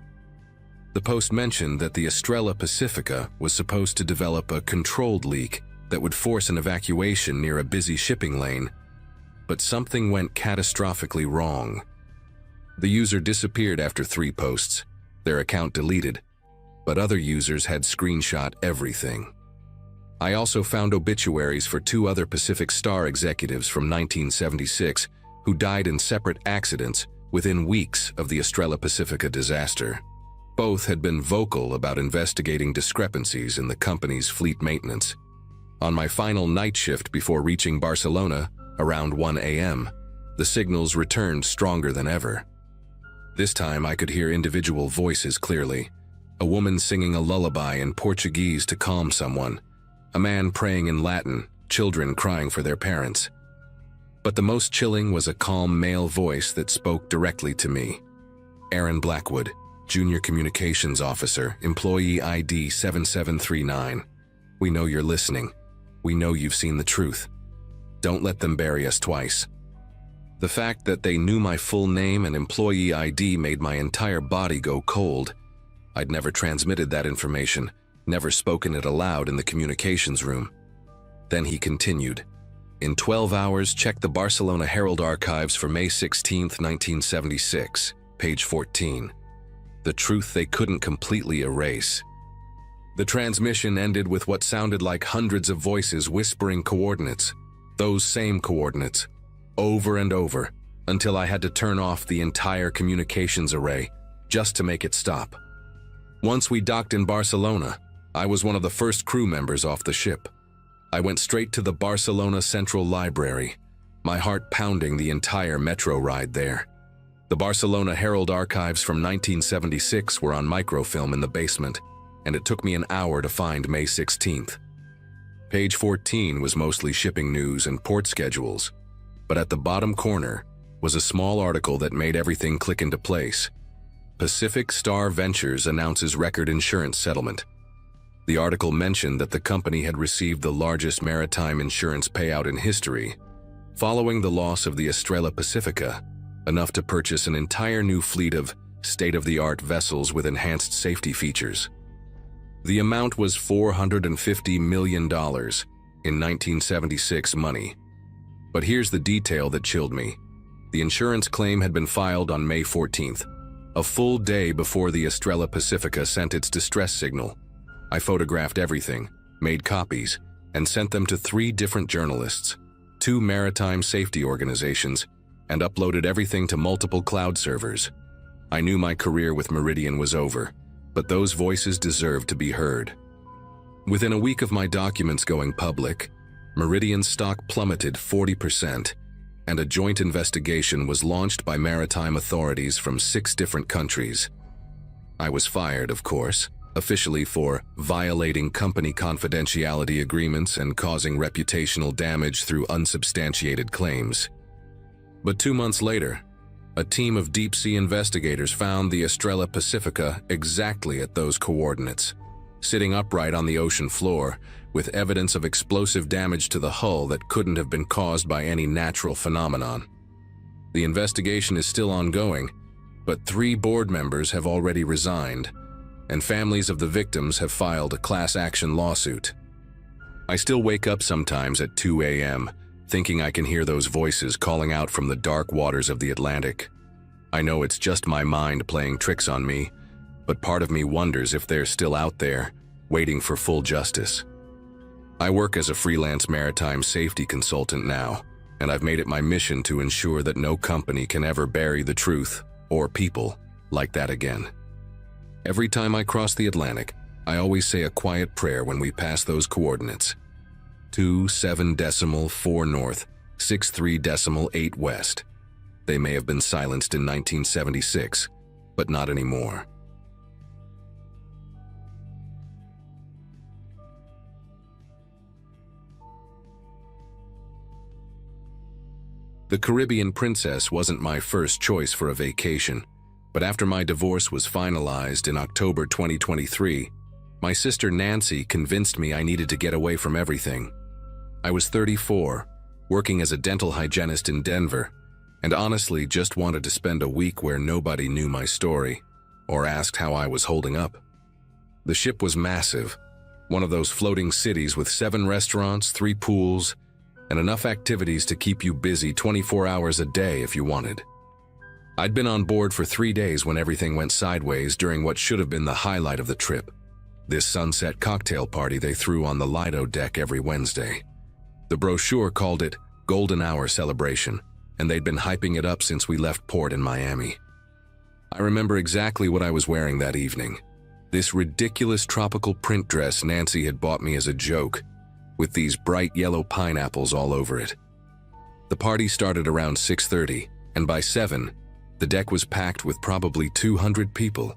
The post mentioned that the Estrella Pacifica was supposed to develop a controlled leak that would force an evacuation near a busy shipping lane, but something went catastrophically wrong. The user disappeared after 3 posts, their account deleted, but other users had screenshot everything. I also found obituaries for 2 other Pacific Star executives from 1976 who died in separate accidents within weeks of the Estrella Pacifica disaster. Both had been vocal about investigating discrepancies in the company's fleet maintenance. On my final night shift before reaching Barcelona, around 1 a.m., the signals returned stronger than ever. This time I could hear individual voices clearly. A woman singing a lullaby in Portuguese to calm someone, a man praying in Latin, children crying for their parents. But the most chilling was a calm male voice that spoke directly to me. "Aaron Blackwood, Junior Communications Officer, Employee ID 7739. We know you're listening. We know you've seen the truth. Don't let them bury us twice." The fact that they knew my full name and employee ID made my entire body go cold. I'd never transmitted that information, never spoken it aloud in the communications room. Then he continued, "In 12 hours, check the Barcelona Herald archives for May 16, 1976, page 14. The truth they couldn't completely erase." The transmission ended with what sounded like hundreds of voices whispering coordinates, those same coordinates, over and over, until I had to turn off the entire communications array just to make it stop. Once we docked in Barcelona, I was one of the first crew members off the ship. I went straight to the Barcelona Central Library, my heart pounding the entire metro ride there. The Barcelona Herald archives from 1976 were on microfilm in the basement, and it took me an hour to find May 16th. Page 14 was mostly shipping news and port schedules, but at the bottom corner was a small article that made everything click into place. Pacific Star Ventures announces record insurance settlement. The article mentioned that the company had received the largest maritime insurance payout in history, following the loss of the Estrella Pacifica, enough to purchase an entire new fleet of state-of-the-art vessels with enhanced safety features. The amount was $450 million in 1976 money. But here's the detail that chilled me. The insurance claim had been filed on May 14th, a full day before the Estrella Pacifica sent its distress signal. I photographed everything, made copies, and sent them to 3 different journalists, 2 maritime safety organizations, and uploaded everything to multiple cloud servers. I knew my career with Meridian was over, but those voices deserved to be heard. Within a week of my documents going public, Meridian's stock plummeted 40%, and a joint investigation was launched by maritime authorities from 6 different countries. I was fired, of course, officially for violating company confidentiality agreements and causing reputational damage through unsubstantiated claims. But 2 months later, a team of deep-sea investigators found the Estrella Pacifica exactly at those coordinates, sitting upright on the ocean floor, with evidence of explosive damage to the hull that couldn't have been caused by any natural phenomenon. The investigation is still ongoing, but 3 board members have already resigned, and families of the victims have filed a class action lawsuit. I still wake up sometimes at 2 a.m., thinking I can hear those voices calling out from the dark waters of the Atlantic. I know it's just my mind playing tricks on me, but part of me wonders if they're still out there, waiting for full justice. I work as a freelance maritime safety consultant now, and I've made it my mission to ensure that no company can ever bury the truth, or people, like that again. Every time I cross the Atlantic, I always say a quiet prayer when we pass those coordinates. 27.4 north, 63.8 west. They may have been silenced in 1976, but not anymore. The Caribbean Princess wasn't my first choice for a vacation, but after my divorce was finalized in October 2023, my sister Nancy convinced me I needed to get away from everything. I was 34, working as a dental hygienist in Denver, and honestly just wanted to spend a week where nobody knew my story or asked how I was holding up. The ship was massive, one of those floating cities with 7 restaurants, 3 pools, and enough activities to keep you busy 24 hours a day if you wanted. I'd been on board for 3 days when everything went sideways during what should have been the highlight of the trip, this sunset cocktail party they threw on the Lido deck every Wednesday. The brochure called it Golden Hour Celebration, and they'd been hyping it up since we left port in Miami. I remember exactly what I was wearing that evening. This ridiculous tropical print dress Nancy had bought me as a joke, with these bright yellow pineapples all over it. The party started around 6:30, and by 7, the deck was packed with probably 200 people,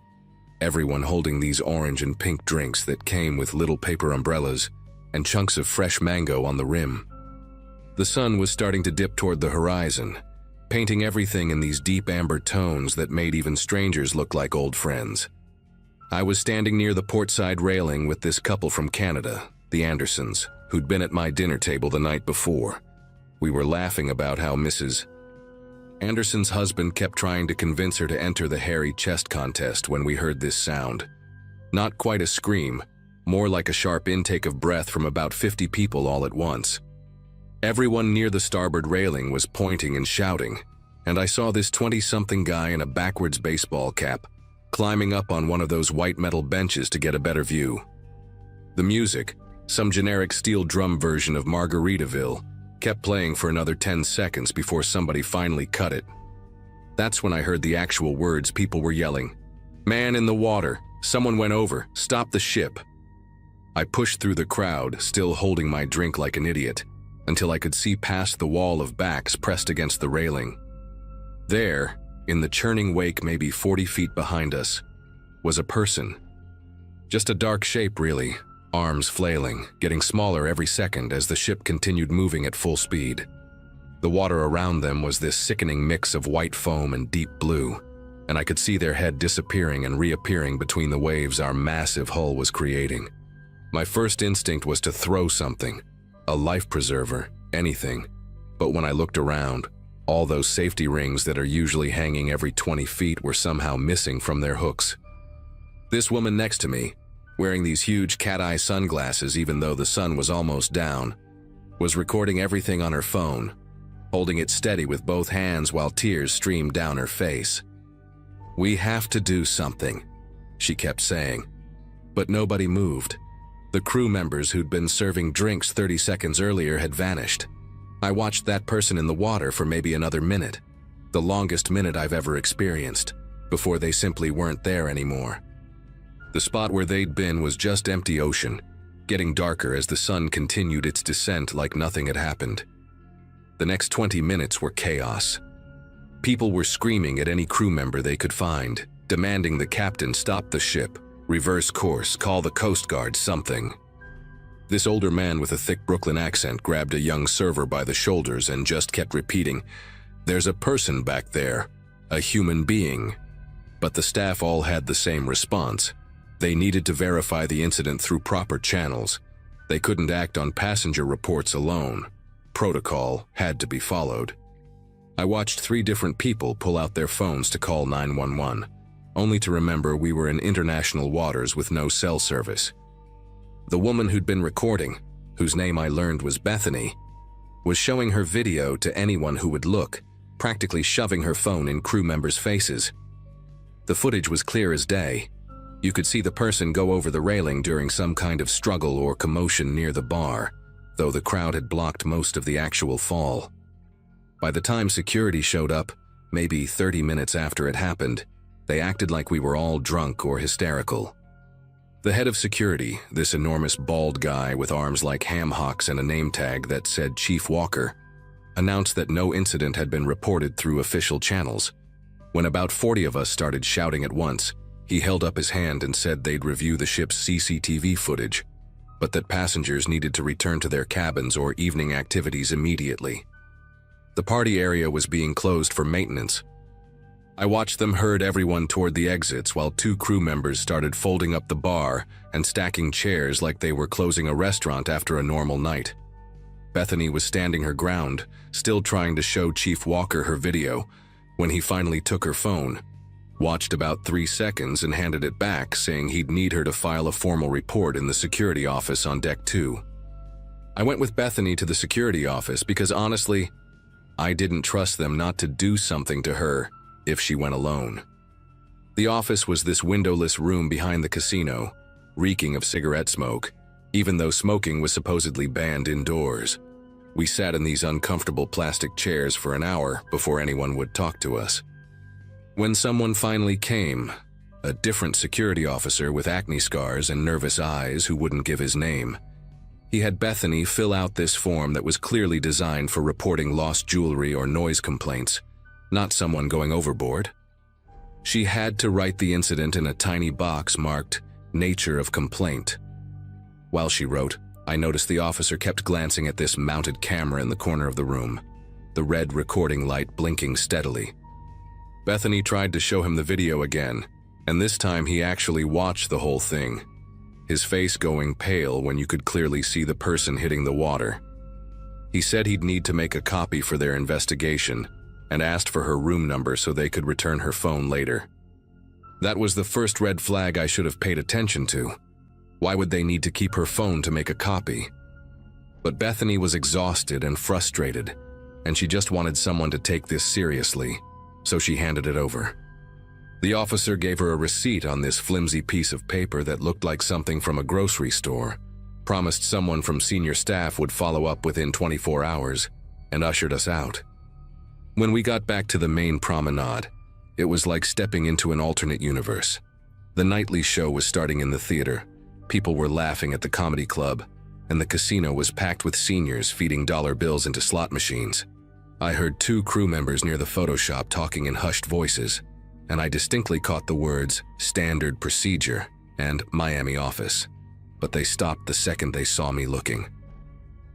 everyone holding these orange and pink drinks that came with little paper umbrellas and chunks of fresh mango on the rim. The sun was starting to dip toward the horizon, painting everything in these deep amber tones that made even strangers look like old friends. I was standing near the portside railing with this couple from Canada, the Andersons, who'd been at my dinner table the night before. We were laughing about how Mrs. Anderson's husband kept trying to convince her to enter the hairy chest contest when we heard this sound. Not quite a scream, more like a sharp intake of breath from about 50 people all at once. Everyone near the starboard railing was pointing and shouting, and I saw this 20-something guy in a backwards baseball cap climbing up on one of those white metal benches to get a better view. The music, some generic steel drum version of Margaritaville, kept playing for another 10 seconds before somebody finally cut it. That's when I heard the actual words people were yelling. "Man in the water! Someone went over! Stop the ship!" I pushed through the crowd, still holding my drink like an idiot, until I could see past the wall of backs pressed against the railing. There, in the churning wake maybe 40 feet behind us, was a person. Just a dark shape, really. Arms flailing, getting smaller every second as the ship continued moving at full speed. The water around them was this sickening mix of white foam and deep blue, and I could see their head disappearing and reappearing between the waves our massive hull was creating. My first instinct was to throw something, a life preserver, anything, but when I looked around, All those safety rings that are usually hanging every 20 feet were somehow missing from their hooks. This woman next to me, wearing these huge cat-eye sunglasses even though the sun was almost down, was recording everything on her phone, holding it steady with both hands while tears streamed down her face. "We have to do something," she kept saying. But nobody moved. The crew members who'd been serving drinks 30 seconds earlier had vanished. I watched that person in the water for maybe another minute, the longest minute I've ever experienced, before they simply weren't there anymore. The spot where they'd been was just empty ocean, getting darker as the sun continued its descent like nothing had happened. The next 20 minutes were chaos. People were screaming at any crew member they could find, demanding the captain stop the ship, reverse course, call the Coast Guard, something. This older man with a thick Brooklyn accent grabbed a young server by the shoulders and just kept repeating, "There's a person back there, a human being." But the staff all had the same response. They needed to verify the incident through proper channels. They couldn't act on passenger reports alone. Protocol had to be followed. I watched 3 different people pull out their phones to call 911, only to remember we were in international waters with no cell service. The woman who'd been recording, whose name I learned was Bethany, was showing her video to anyone who would look, practically shoving her phone in crew members' faces. The footage was clear as day. You could see the person go over the railing during some kind of struggle or commotion near the bar, though the crowd had blocked most of the actual fall. By the time security showed up, maybe 30 minutes after it happened, they acted like we were all drunk or hysterical. The head of security, this enormous bald guy with arms like ham hocks and a name tag that said Chief Walker, announced that no incident had been reported through official channels. When about 40 of us started shouting at once, he held up his hand and said they'd review the ship's CCTV footage, but that passengers needed to return to their cabins or evening activities immediately. The party area was being closed for maintenance. I watched them herd everyone toward the exits while 2 crew members started folding up the bar and stacking chairs like they were closing a restaurant after a normal night. Bethany was standing her ground, still trying to show Chief Walker her video, when he finally took her phone, watched about 3 seconds and handed it back, saying he'd need her to file a formal report in the security office on Deck 2. I went with Bethany to the security office because honestly, I didn't trust them not to do something to her if she went alone. The office was this windowless room behind the casino, reeking of cigarette smoke, even though smoking was supposedly banned indoors. We sat in these uncomfortable plastic chairs for an hour before anyone would talk to us. When someone finally came, a different security officer with acne scars and nervous eyes who wouldn't give his name, he had Bethany fill out this form that was clearly designed for reporting lost jewelry or noise complaints, not someone going overboard. She had to write the incident in a tiny box marked "Nature of Complaint." While she wrote, I noticed the officer kept glancing at this mounted camera in the corner of the room, the red recording light blinking steadily. Bethany tried to show him the video again, and this time he actually watched the whole thing, his face going pale when you could clearly see the person hitting the water. He said he'd need to make a copy for their investigation, and asked for her room number so they could return her phone later. That was the first red flag I should have paid attention to. Why would they need to keep her phone to make a copy? But Bethany was exhausted and frustrated, and she just wanted someone to take this seriously, so she handed it over. The officer gave her a receipt on this flimsy piece of paper that looked like something from a grocery store, promised someone from senior staff would follow up within 24 hours, and ushered us out. When we got back to the main promenade, it was like stepping into an alternate universe. The nightly show was starting in the theater, people were laughing at the comedy club, and the casino was packed with seniors feeding dollar bills into slot machines. I heard 2 crew members near the photo shop talking in hushed voices, and I distinctly caught the words "standard procedure" and "Miami office," but they stopped the second they saw me looking.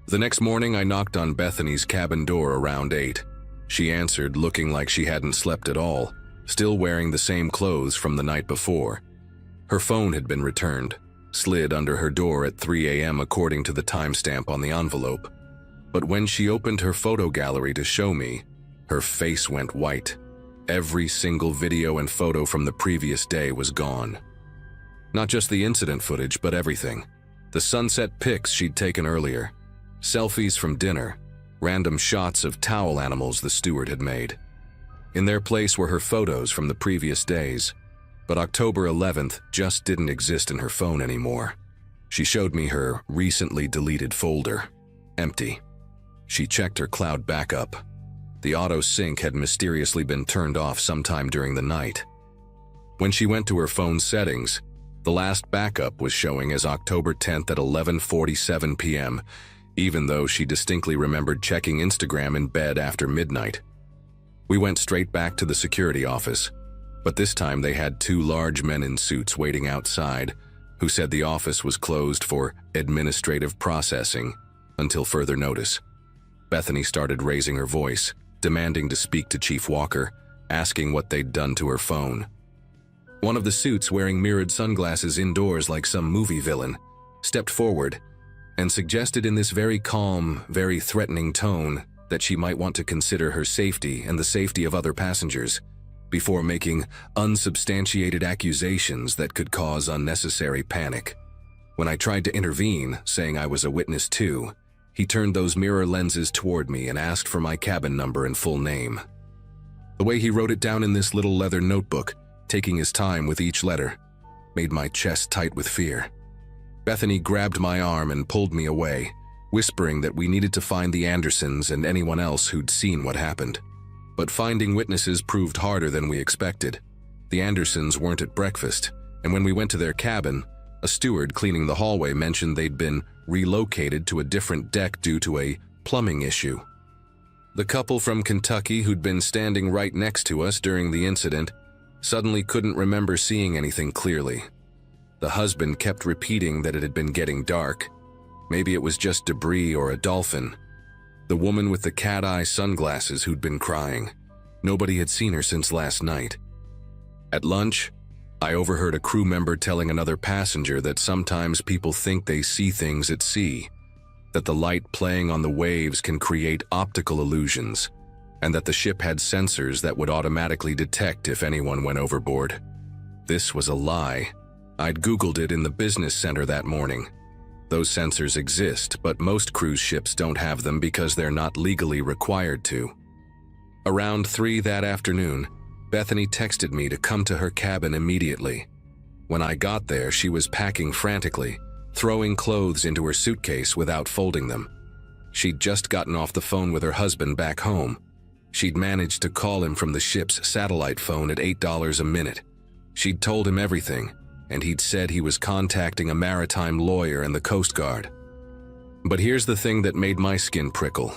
The next morning, I knocked on Bethany's cabin door around 8. She answered, looking like she hadn't slept at all, still wearing the same clothes from the night before. Her phone had been returned, slid under her door at 3 a.m. according to the timestamp on the envelope. But when she opened her photo gallery to show me, Her face went white. Every single video and photo from the previous day was gone. Not just the incident footage, but everything. The sunset pics she'd taken earlier, selfies from dinner, random shots of towel animals the steward had made. In their place were her photos from the previous days, but October 11th just didn't exist in her phone anymore. She showed me her recently deleted folder. Empty. She checked her cloud backup. The auto sync had mysteriously been turned off sometime during the night. When she went to her phone settings, the last backup was showing as October 10th at 11:47 p.m., even though she distinctly remembered checking Instagram in bed after midnight. We went straight back to the security office, but this time they had two large men in suits waiting outside who said the office was closed for administrative processing until further notice. Bethany started raising her voice, demanding to speak to Chief Walker, asking what they'd done to her phone. One of the suits, wearing mirrored sunglasses indoors like some movie villain, stepped forward and suggested in this very calm, very threatening tone that she might want to consider her safety and the safety of other passengers before making unsubstantiated accusations that could cause unnecessary panic. When I tried to intervene, saying I was a witness too, he turned those mirror lenses toward me and asked for my cabin number and full name. The way he wrote it down in this little leather notebook, taking his time with each letter, made my chest tight with fear. Bethany grabbed my arm and pulled me away, whispering that we needed to find the Andersons and anyone else who'd seen what happened. But finding witnesses proved harder than we expected. The Andersons weren't at breakfast, and when we went to their cabin, a steward cleaning the hallway mentioned they'd been relocated to a different deck due to a plumbing issue. The couple from Kentucky who'd been standing right next to us during the incident suddenly couldn't remember seeing anything clearly. The husband kept repeating that it had been getting dark. Maybe it was just debris or a dolphin. The woman with the cat-eye sunglasses who'd been crying. Nobody had seen her since last night. At lunch, I overheard a crew member telling another passenger that sometimes people think they see things at sea, that the light playing on the waves can create optical illusions, and that the ship had sensors that would automatically detect if anyone went overboard. This was a lie. I'd Googled it in the business center that morning. Those sensors exist, but most cruise ships don't have them because they're not legally required to. Around 3 that afternoon, Bethany texted me to come to her cabin immediately. When I got there, she was packing frantically, throwing clothes into her suitcase without folding them. She'd just gotten off the phone with her husband back home. She'd managed to call him from the ship's satellite phone at $8 a minute. She'd told him everything, and he'd said he was contacting a maritime lawyer and the Coast Guard. But here's the thing that made my skin prickle.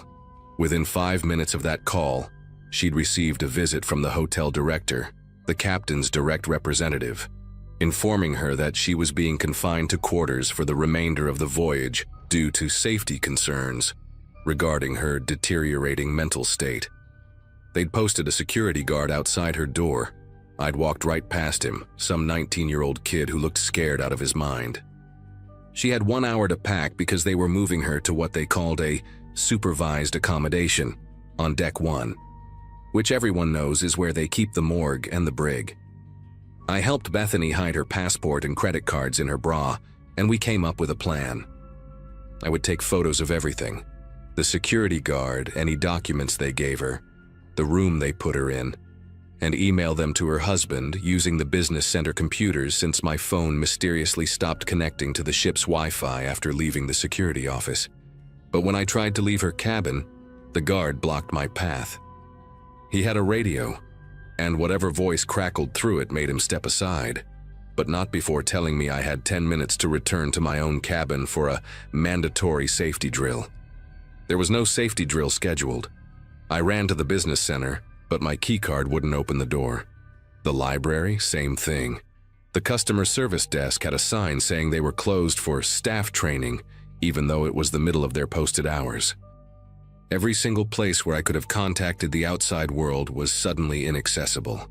Within 5 minutes of that call, she'd received a visit from the hotel director, the captain's direct representative, informing her that she was being confined to quarters for the remainder of the voyage due to safety concerns regarding her deteriorating mental state. They'd posted a security guard outside her door. I'd walked right past him, some 19-year-old kid who looked scared out of his mind. She had 1 hour to pack because they were moving her to what they called a supervised accommodation on Deck 1, which everyone knows is where they keep the morgue and the brig. I helped Bethany hide her passport and credit cards in her bra, and we came up with a plan. I would take photos of everything: the security guard, any documents they gave her, the room they put her in, and email them to her husband using the business center computers since my phone mysteriously stopped connecting to the ship's Wi-Fi after leaving the security office. But when I tried to leave her cabin, the guard blocked my path. He had a radio, and whatever voice crackled through it made him step aside, but not before telling me I had 10 minutes to return to my own cabin for a mandatory safety drill. There was no safety drill scheduled. I ran to the business center, but my keycard wouldn't open the door. The library, same thing. The customer service desk had a sign saying they were closed for staff training, even though it was the middle of their posted hours. Every single place where I could have contacted the outside world was suddenly inaccessible.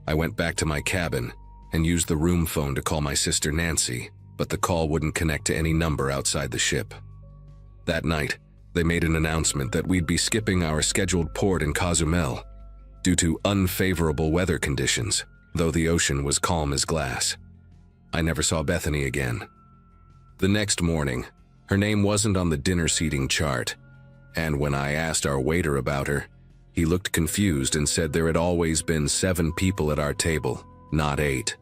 I went back to my cabin and used the room phone to call my sister Nancy, but the call wouldn't connect to any number outside the ship. That night, They made an announcement that we'd be skipping our scheduled port in Cozumel due to unfavorable weather conditions, though the ocean was calm as glass. I never saw Bethany again. The next morning, her name wasn't on the dinner seating chart, and when I asked our waiter about her, he looked confused and said there had always been 7 people at our table, not 8.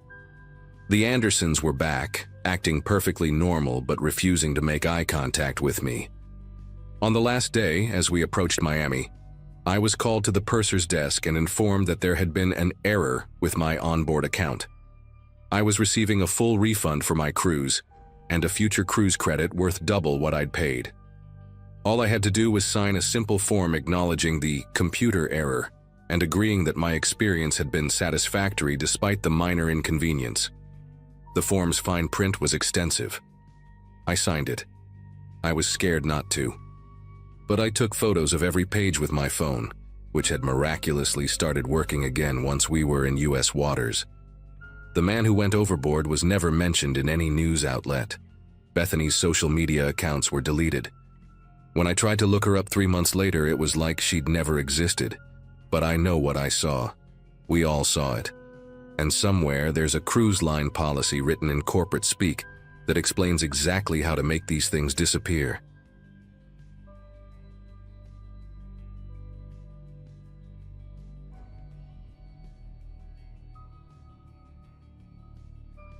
The Andersons were back, acting perfectly normal but refusing to make eye contact with me. On the last day, as we approached Miami, I was called to the purser's desk and informed that there had been an error with my onboard account. I was receiving a full refund for my cruise, and a future cruise credit worth double what I'd paid. All I had to do was sign a simple form acknowledging the computer error and agreeing that my experience had been satisfactory despite the minor inconvenience. The form's fine print was extensive. I signed it. I was scared not to. But I took photos of every page with my phone, which had miraculously started working again once we were in U.S. waters. The man who went overboard was never mentioned in any news outlet. Bethany's social media accounts were deleted. When I tried to look her up 3 months later, it was like she'd never existed. But I know what I saw. We all saw it. And somewhere there's a cruise line policy written in corporate speak that explains exactly how to make these things disappear.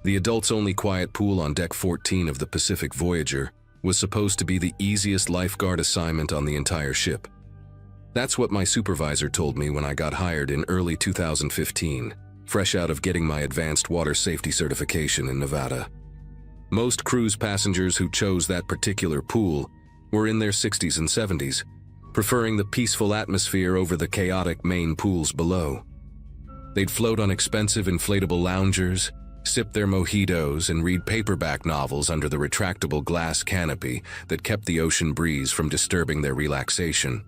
The adults-only quiet pool on Deck 14 of the Pacific Voyager was supposed to be the easiest lifeguard assignment on the entire ship. That's what my supervisor told me when I got hired in early 2015, fresh out of getting my advanced water safety certification in Nevada. Most cruise passengers who chose that particular pool were in their 60s and 70s, preferring the peaceful atmosphere over the chaotic main pools below. They'd float on expensive inflatable loungers, sip their mojitos, and read paperback novels under the retractable glass canopy that kept the ocean breeze from disturbing their relaxation.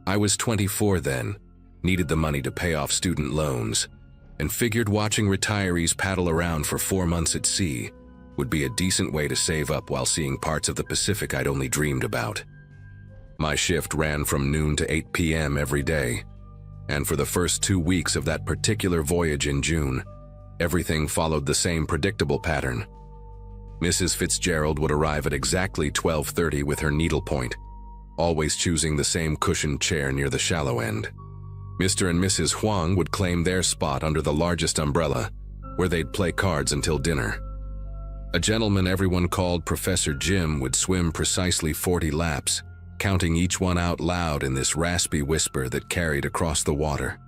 I was 24 then, needed the money to pay off student loans, and figured watching retirees paddle around for 4 months at sea would be a decent way to save up while seeing parts of the Pacific I'd only dreamed about. My shift ran from noon to 8 p.m. every day, and for the first 2 weeks of that particular voyage in June, everything followed the same predictable pattern. Mrs. Fitzgerald would arrive at exactly 12:30 with her needlepoint, always choosing the same cushioned chair near the shallow end. Mr. and Mrs. Huang would claim their spot under the largest umbrella, where they'd play cards until dinner. A gentleman everyone called Professor Jim would swim precisely 40 laps, counting each one out loud in this raspy whisper that carried across the water.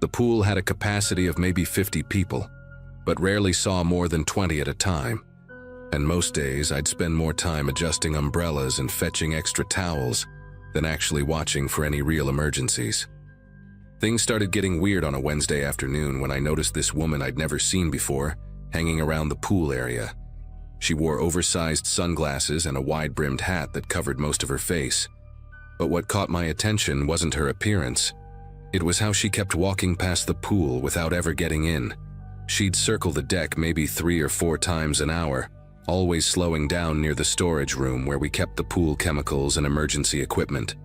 The pool had a capacity of maybe 50 people, but rarely saw more than 20 at a time, and most days I'd spend more time adjusting umbrellas and fetching extra towels than actually watching for any real emergencies. Things started getting weird on a Wednesday afternoon when I noticed this woman I'd never seen before hanging around the pool area. She wore oversized sunglasses and a wide-brimmed hat that covered most of her face. But what caught my attention wasn't her appearance. It was how she kept walking past the pool without ever getting in. She'd circle the deck maybe 3 or 4 times an hour, always slowing down near the storage room where we kept the pool chemicals and emergency equipment.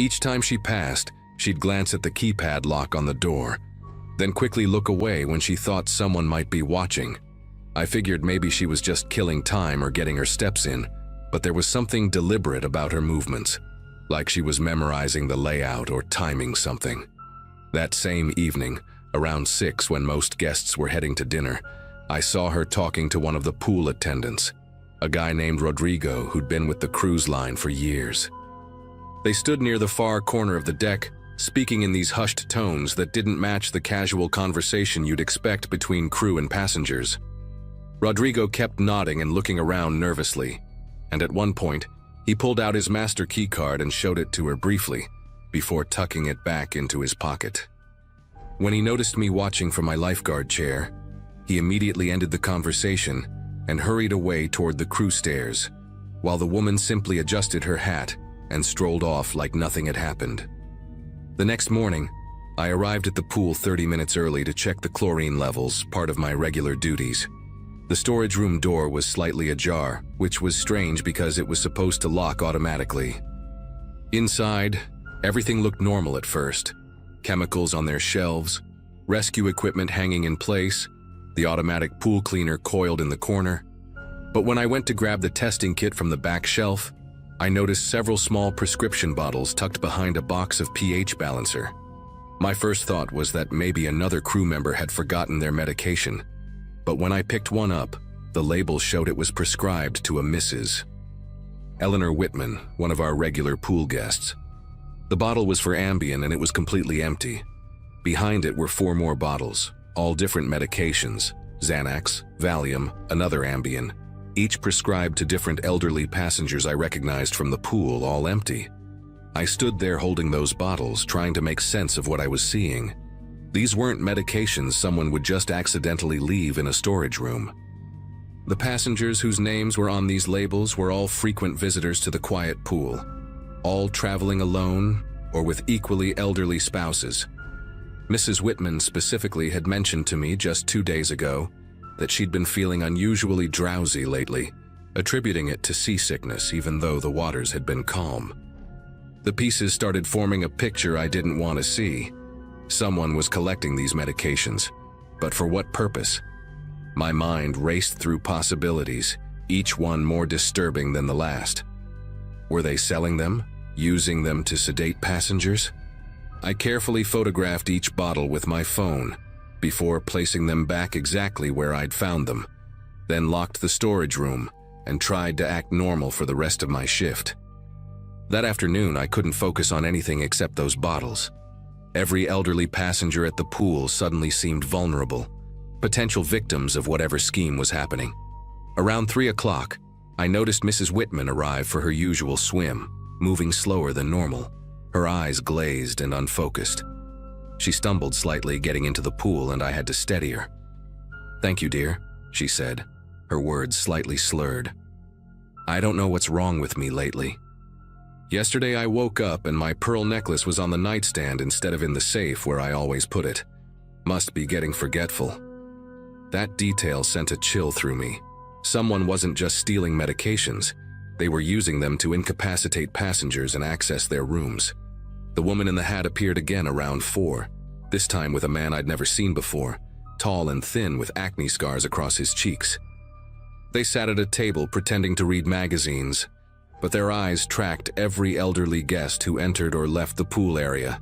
Each time she passed, she'd glance at the keypad lock on the door, then quickly look away when she thought someone might be watching. I figured maybe she was just killing time or getting her steps in, but there was something deliberate about her movements, like she was memorizing the layout or timing something. That same evening, around 6 when most guests were heading to dinner, I saw her talking to one of the pool attendants, a guy named Rodrigo who'd been with the cruise line for years. They stood near the far corner of the deck, speaking in these hushed tones that didn't match the casual conversation you'd expect between crew and passengers. Rodrigo kept nodding and looking around nervously, and at one point, he pulled out his master key card and showed it to her briefly, before tucking it back into his pocket. When he noticed me watching from my lifeguard chair, he immediately ended the conversation and hurried away toward the crew stairs, while the woman simply adjusted her hat and strolled off like nothing had happened. The next morning, I arrived at the pool 30 minutes early to check the chlorine levels, part of my regular duties. The storage room door was slightly ajar, which was strange because it was supposed to lock automatically. Inside, everything looked normal at first. Chemicals on their shelves, rescue equipment hanging in place, the automatic pool cleaner coiled in the corner. But when I went to grab the testing kit from the back shelf, I noticed several small prescription bottles tucked behind a box of pH balancer. My first thought was that maybe another crew member had forgotten their medication, but when I picked one up, the label showed it was prescribed to a Mrs. Eleanor Whitman, one of our regular pool guests. The bottle was for Ambien and it was completely empty. Behind it were 4 more bottles, all different medications: Xanax, Valium, another Ambien, each prescribed to different elderly passengers I recognized from the pool, all empty. I stood there holding those bottles, trying to make sense of what I was seeing. These weren't medications someone would just accidentally leave in a storage room. The passengers whose names were on these labels were all frequent visitors to the quiet pool, all traveling alone or with equally elderly spouses. Mrs. Whitman specifically had mentioned to me just 2 days ago that she'd been feeling unusually drowsy lately, attributing it to seasickness even though the waters had been calm. The pieces started forming a picture I didn't want to see. Someone was collecting these medications, but for what purpose? My mind raced through possibilities, each one more disturbing than the last. Were they selling them, using them to sedate passengers? I carefully photographed each bottle with my phone before placing them back exactly where I'd found them, then locked the storage room and tried to act normal for the rest of my shift. That afternoon, I couldn't focus on anything except those bottles. Every elderly passenger at the pool suddenly seemed vulnerable, potential victims of whatever scheme was happening. Around 3 o'clock, I noticed Mrs. Whitman arrive for her usual swim, moving slower than normal, her eyes glazed and unfocused. She stumbled slightly getting into the pool and I had to steady her. "Thank you, dear," she said, her words slightly slurred. "I don't know what's wrong with me lately. Yesterday I woke up and my pearl necklace was on the nightstand instead of in the safe where I always put it. Must be getting forgetful." That detail sent a chill through me. Someone wasn't just stealing medications, they were using them to incapacitate passengers and access their rooms. The woman in the hat appeared again around 4, this time with a man I'd never seen before, tall and thin with acne scars across his cheeks. They sat at a table pretending to read magazines, but their eyes tracked every elderly guest who entered or left the pool area.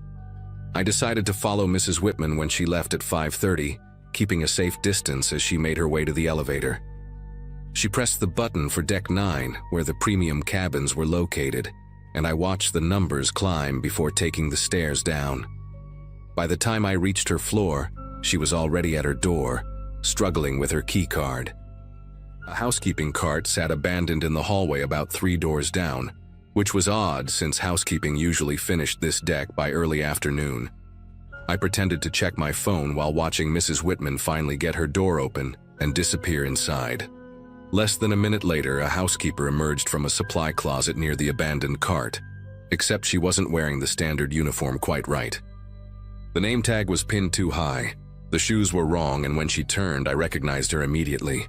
I decided to follow Mrs. Whitman when she left at 5:30, keeping a safe distance as she made her way to the elevator. She pressed the button for Deck 9, where the premium cabins were located, and I watched the numbers climb before taking the stairs down. By the time I reached her floor, she was already at her door, struggling with her key card. A housekeeping cart sat abandoned in the hallway about 3 doors down, which was odd since housekeeping usually finished this deck by early afternoon. I pretended to check my phone while watching Mrs. Whitman finally get her door open and disappear inside. Less than a minute later, a housekeeper emerged from a supply closet near the abandoned cart, except she wasn't wearing the standard uniform quite right. The name tag was pinned too high, the shoes were wrong, and when she turned, I recognized her immediately.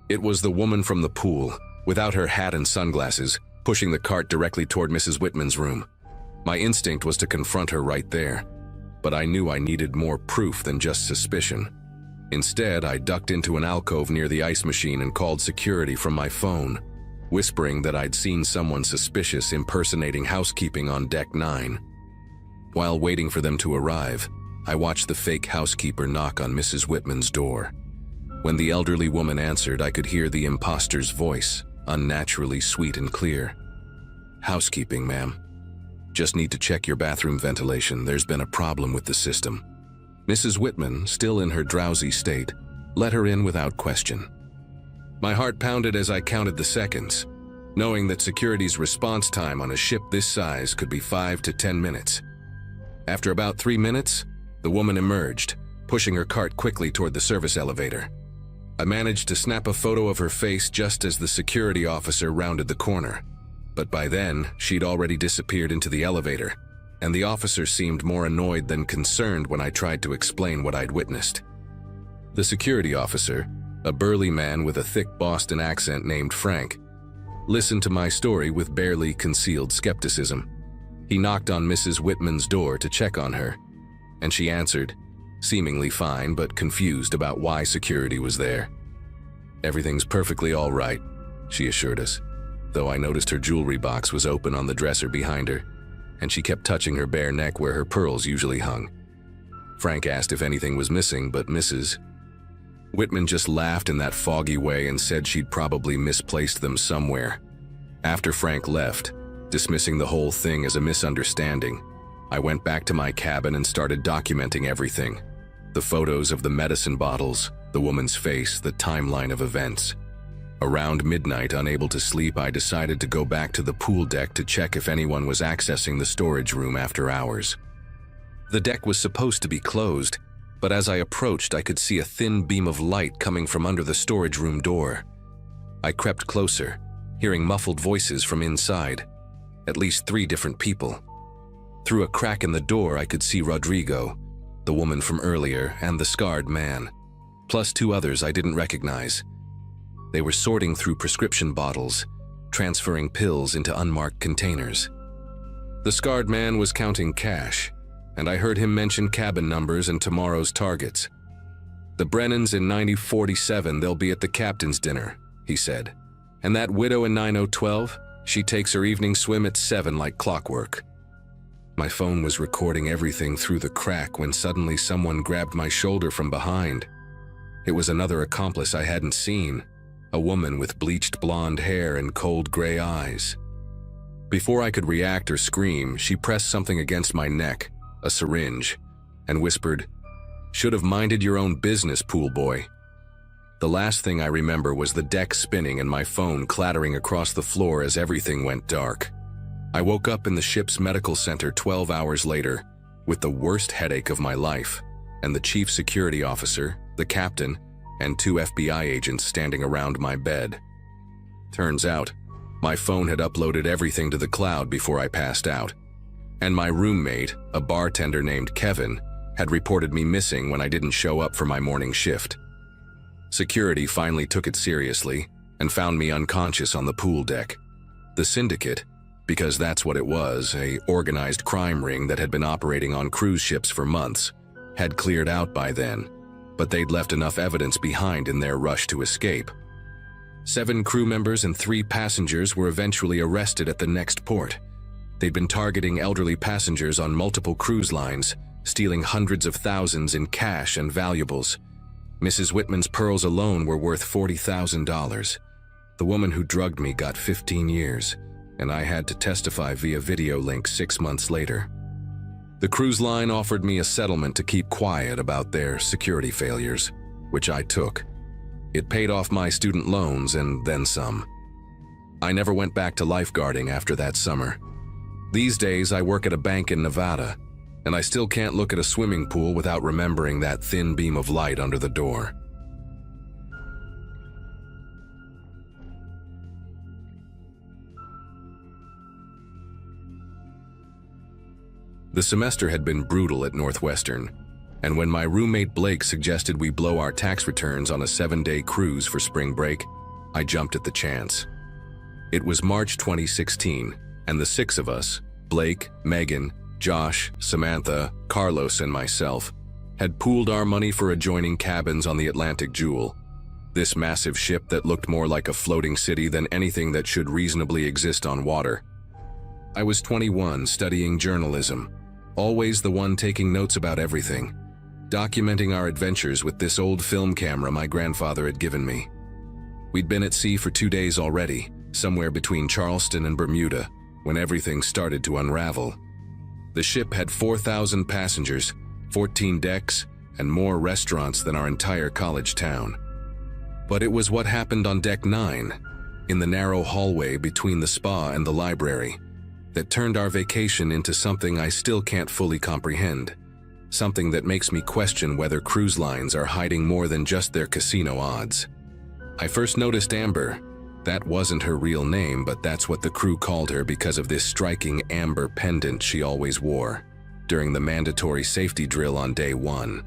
It was the woman from the pool, without her hat and sunglasses, pushing the cart directly toward Mrs. Whitman's room. My instinct was to confront her right there, but I knew I needed more proof than just suspicion. Instead, I ducked into an alcove near the ice machine and called security from my phone, whispering that I'd seen someone suspicious impersonating housekeeping on Deck 9. While waiting for them to arrive, I watched the fake housekeeper knock on Mrs. Whitman's door. When the elderly woman answered, I could hear the imposter's voice, unnaturally sweet and clear. "Housekeeping, ma'am. Just need to check your bathroom ventilation. There's been a problem with the system." Mrs. Whitman, still in her drowsy state, let her in without question. My heart pounded as I counted the seconds, knowing that security's response time on a ship this size could be 5 to 10 minutes. After about 3 minutes, the woman emerged, pushing her cart quickly toward the service elevator. I managed to snap a photo of her face just as the security officer rounded the corner, but by then, she'd already disappeared into the elevator, and the officer seemed more annoyed than concerned when I tried to explain what I'd witnessed. The security officer, a burly man with a thick Boston accent named Frank, listened to my story with barely concealed skepticism. He knocked on Mrs. Whitman's door to check on her, and she answered, seemingly fine but confused about why security was there. "Everything's perfectly all right," she assured us, though I noticed her jewelry box was open on the dresser behind her, and she kept touching her bare neck where her pearls usually hung. Frank asked if anything was missing, but Mrs. Whitman just laughed in that foggy way and said she'd probably misplaced them somewhere. After Frank left, dismissing the whole thing as a misunderstanding, I went back to my cabin and started documenting everything. The photos of the medicine bottles, the woman's face, the timeline of events. Around midnight, unable to sleep, I decided to go back to the pool deck to check if anyone was accessing the storage room after hours. The deck was supposed to be closed, but as I approached, I could see a thin beam of light coming from under the storage room door. I crept closer, hearing muffled voices from inside, at least 3 different people. Through a crack in the door, I could see Rodrigo, the woman from earlier, and the scarred man, plus 2 others I didn't recognize. They were sorting through prescription bottles, transferring pills into unmarked containers. The scarred man was counting cash, and I heard him mention cabin numbers and tomorrow's targets. "The Brennans in 9047, they'll be at the captain's dinner," he said. "And that widow in 9012, she takes her evening swim at 7 like clockwork." My phone was recording everything through the crack when suddenly someone grabbed my shoulder from behind. It was another accomplice I hadn't seen, a woman with bleached blonde hair and cold gray eyes. Before I could react or scream, she pressed something against my neck, a syringe, and whispered, "Should have minded your own business, pool boy." The last thing I remember was the deck spinning and my phone clattering across the floor as everything went dark. I woke up in the ship's medical center 12 hours later, with the worst headache of my life, and the chief security officer, the captain, and 2 FBI agents standing around my bed. Turns out, my phone had uploaded everything to the cloud before I passed out, and my roommate, a bartender named Kevin, had reported me missing when I didn't show up for my morning shift. Security finally took it seriously and found me unconscious on the pool deck. The syndicate, because that's what it was, a organized crime ring that had been operating on cruise ships for months, had cleared out by then, but they'd left enough evidence behind in their rush to escape. 7 crew members and 3 passengers were eventually arrested at the next port. They'd been targeting elderly passengers on multiple cruise lines, stealing hundreds of thousands in cash and valuables. Mrs. Whitman's pearls alone were worth $40,000. The woman who drugged me got 15 years, and I had to testify via video link 6 months later. The cruise line offered me a settlement to keep quiet about their security failures, which I took. It paid off my student loans and then some. I never went back to lifeguarding after that summer. These days, I work at a bank in Nevada, and I still can't look at a swimming pool without remembering that thin beam of light under the door. The semester had been brutal at Northwestern, and when my roommate Blake suggested we blow our tax returns on a 7-day cruise for spring break, I jumped at the chance. It was March 2016, and the 6 of us, Blake, Megan, Josh, Samantha, Carlos, and myself, had pooled our money for adjoining cabins on the Atlantic Jewel, this massive ship that looked more like a floating city than anything that should reasonably exist on water. I was 21, studying journalism, always the one taking notes about everything, documenting our adventures with this old film camera my grandfather had given me. We'd been at sea for 2 days already, somewhere between Charleston and Bermuda, when everything started to unravel. The ship had 4,000 passengers, 14 decks, and more restaurants than our entire college town. But it was what happened on Deck 9, in the narrow hallway between the spa and the library, that turned our vacation into something I still can't fully comprehend, something that makes me question whether cruise lines are hiding more than just their casino odds. I first noticed Amber. That wasn't her real name, but that's what the crew called her because of this striking amber pendant she always wore during the mandatory safety drill on day 1.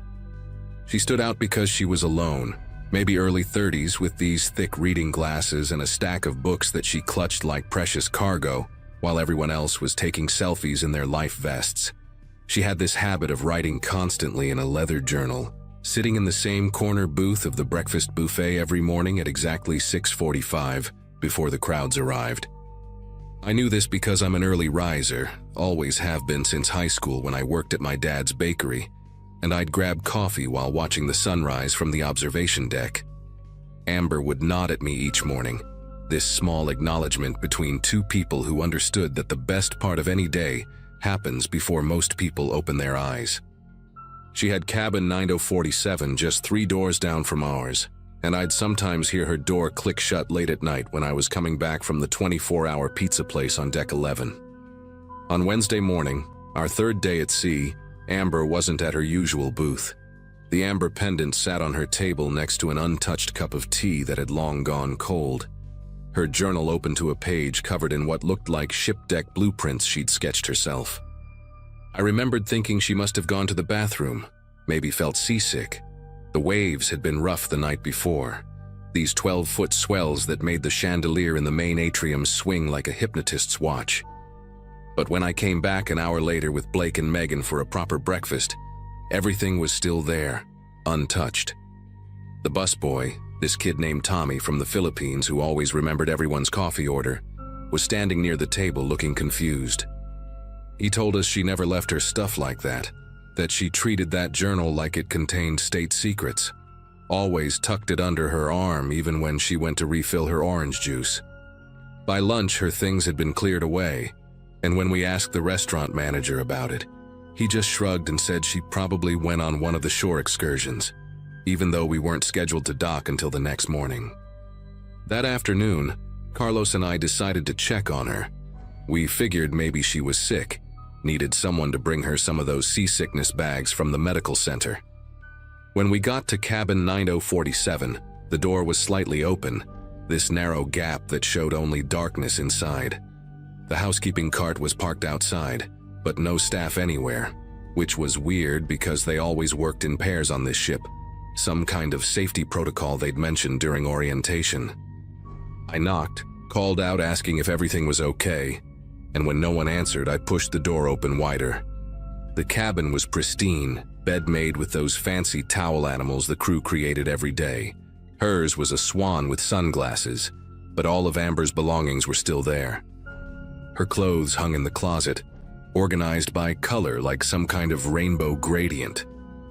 She stood out because she was alone, maybe early 30s, with these thick reading glasses and a stack of books that she clutched like precious cargo, while everyone else was taking selfies in their life vests. She had this habit of writing constantly in a leather journal, sitting in the same corner booth of the breakfast buffet every morning at exactly 6:45 before the crowds arrived. I knew this because I'm an early riser, always have been since high school when I worked at my dad's bakery, and I'd grab coffee while watching the sunrise from the observation deck. Amber would nod at me each morning, this small acknowledgement between two people who understood that the best part of any day happens before most people open their eyes. She had cabin 9047 just 3 doors down from ours, and I'd sometimes hear her door click shut late at night when I was coming back from the 24-hour pizza place on deck 11. On Wednesday morning, our 3rd day at sea, Amber wasn't at her usual booth. The amber pendant sat on her table next to an untouched cup of tea that had long gone cold. Her journal open to a page covered in what looked like ship deck blueprints she'd sketched herself. I remembered thinking she must have gone to the bathroom, maybe felt seasick. The waves had been rough the night before, these 12-foot swells that made the chandelier in the main atrium swing like a hypnotist's watch. But when I came back an hour later with Blake and Megan for a proper breakfast, everything was still there, untouched. The busboy, this kid named Tommy from the Philippines who always remembered everyone's coffee order, was standing near the table looking confused. He told us she never left her stuff like that she treated that journal like it contained state secrets, always tucked it under her arm even when she went to refill her orange juice. By lunch, her things had been cleared away, and when we asked the restaurant manager about it, he just shrugged and said she probably went on one of the shore excursions, even though we weren't scheduled to dock until the next morning. That afternoon, Carlos and I decided to check on her. We figured maybe she was sick, needed someone to bring her some of those seasickness bags from the medical center. When we got to cabin 9047, the door was slightly open, this narrow gap that showed only darkness inside. The housekeeping cart was parked outside, but no staff anywhere, which was weird because they always worked in pairs on this ship, some kind of safety protocol they'd mentioned during orientation. I knocked, called out asking if everything was okay, and when no one answered, I pushed the door open wider. The cabin was pristine, bed made with those fancy towel animals the crew created every day. Hers was a swan with sunglasses, but all of Amber's belongings were still there. Her clothes hung in the closet, organized by color like some kind of rainbow gradient.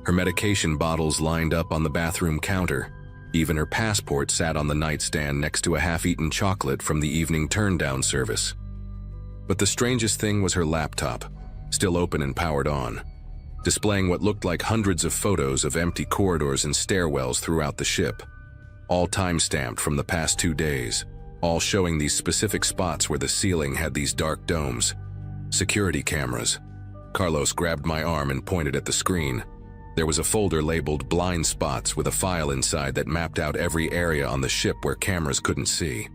Her medication bottles lined up on the bathroom counter. Even her passport sat on the nightstand next to a half-eaten chocolate from the evening turn-down service. But the strangest thing was her laptop, still open and powered on, displaying what looked like hundreds of photos of empty corridors and stairwells throughout the ship, all time-stamped from the past 2 days, all showing these specific spots where the ceiling had these dark domes. Security cameras. Carlos grabbed my arm and pointed at the screen. There was a folder labeled Blind Spots with a file inside that mapped out every area on the ship where cameras couldn't see.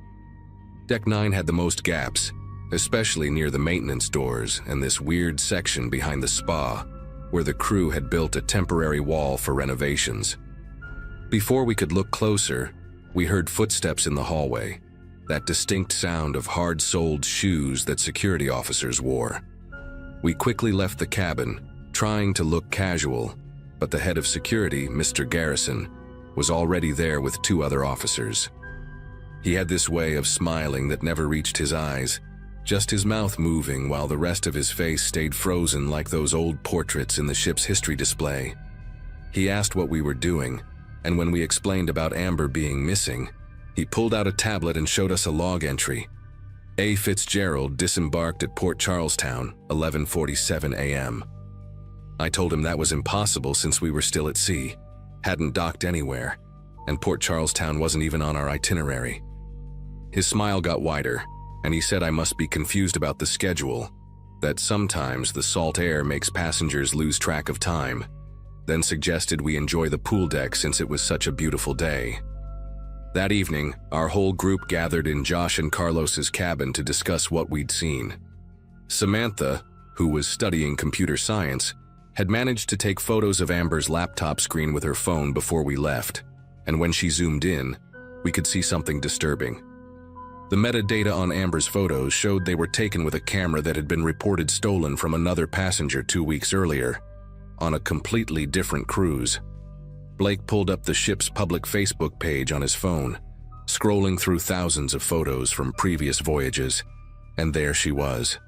Deck 9 had the most gaps, especially near the maintenance doors and this weird section behind the spa, where the crew had built a temporary wall for renovations. Before we could look closer, we heard footsteps in the hallway, that distinct sound of hard-soled shoes that security officers wore. We quickly left the cabin, trying to look casual, but the head of security, Mr. Garrison, was already there with 2 other officers. He had this way of smiling that never reached his eyes, just his mouth moving while the rest of his face stayed frozen like those old portraits in the ship's history display. He asked what we were doing, and when we explained about Amber being missing, he pulled out a tablet and showed us a log entry. A. Fitzgerald disembarked at Port Charlestown, 11:47 a.m. I told him that was impossible since we were still at sea, hadn't docked anywhere, and Port Charlestown wasn't even on our itinerary. His smile got wider, and he said I must be confused about the schedule, that sometimes the salt air makes passengers lose track of time, then suggested we enjoy the pool deck since it was such a beautiful day. That evening, our whole group gathered in Josh and Carlos's cabin to discuss what we'd seen. Samantha, who was studying computer science, had managed to take photos of Amber's laptop screen with her phone before we left, and when she zoomed in, we could see something disturbing. The metadata on Amber's photos showed they were taken with a camera that had been reported stolen from another passenger 2 weeks earlier, on a completely different cruise. Blake pulled up the ship's public Facebook page on his phone, scrolling through thousands of photos from previous voyages, and there she was.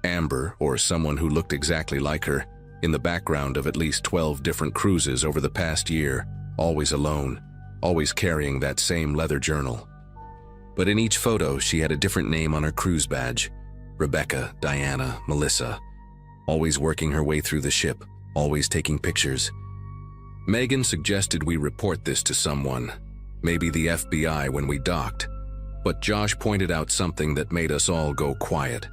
Amber, or someone who looked exactly like her, in the background of at least 12 different cruises over the past year, always alone, always carrying that same leather journal. But in each photo, she had a different name on her cruise badge: Rebecca, Diana, Melissa, always working her way through the ship, always taking pictures. Megan suggested we report this to someone, maybe the FBI when we docked, but Josh pointed out something that made us all go quiet.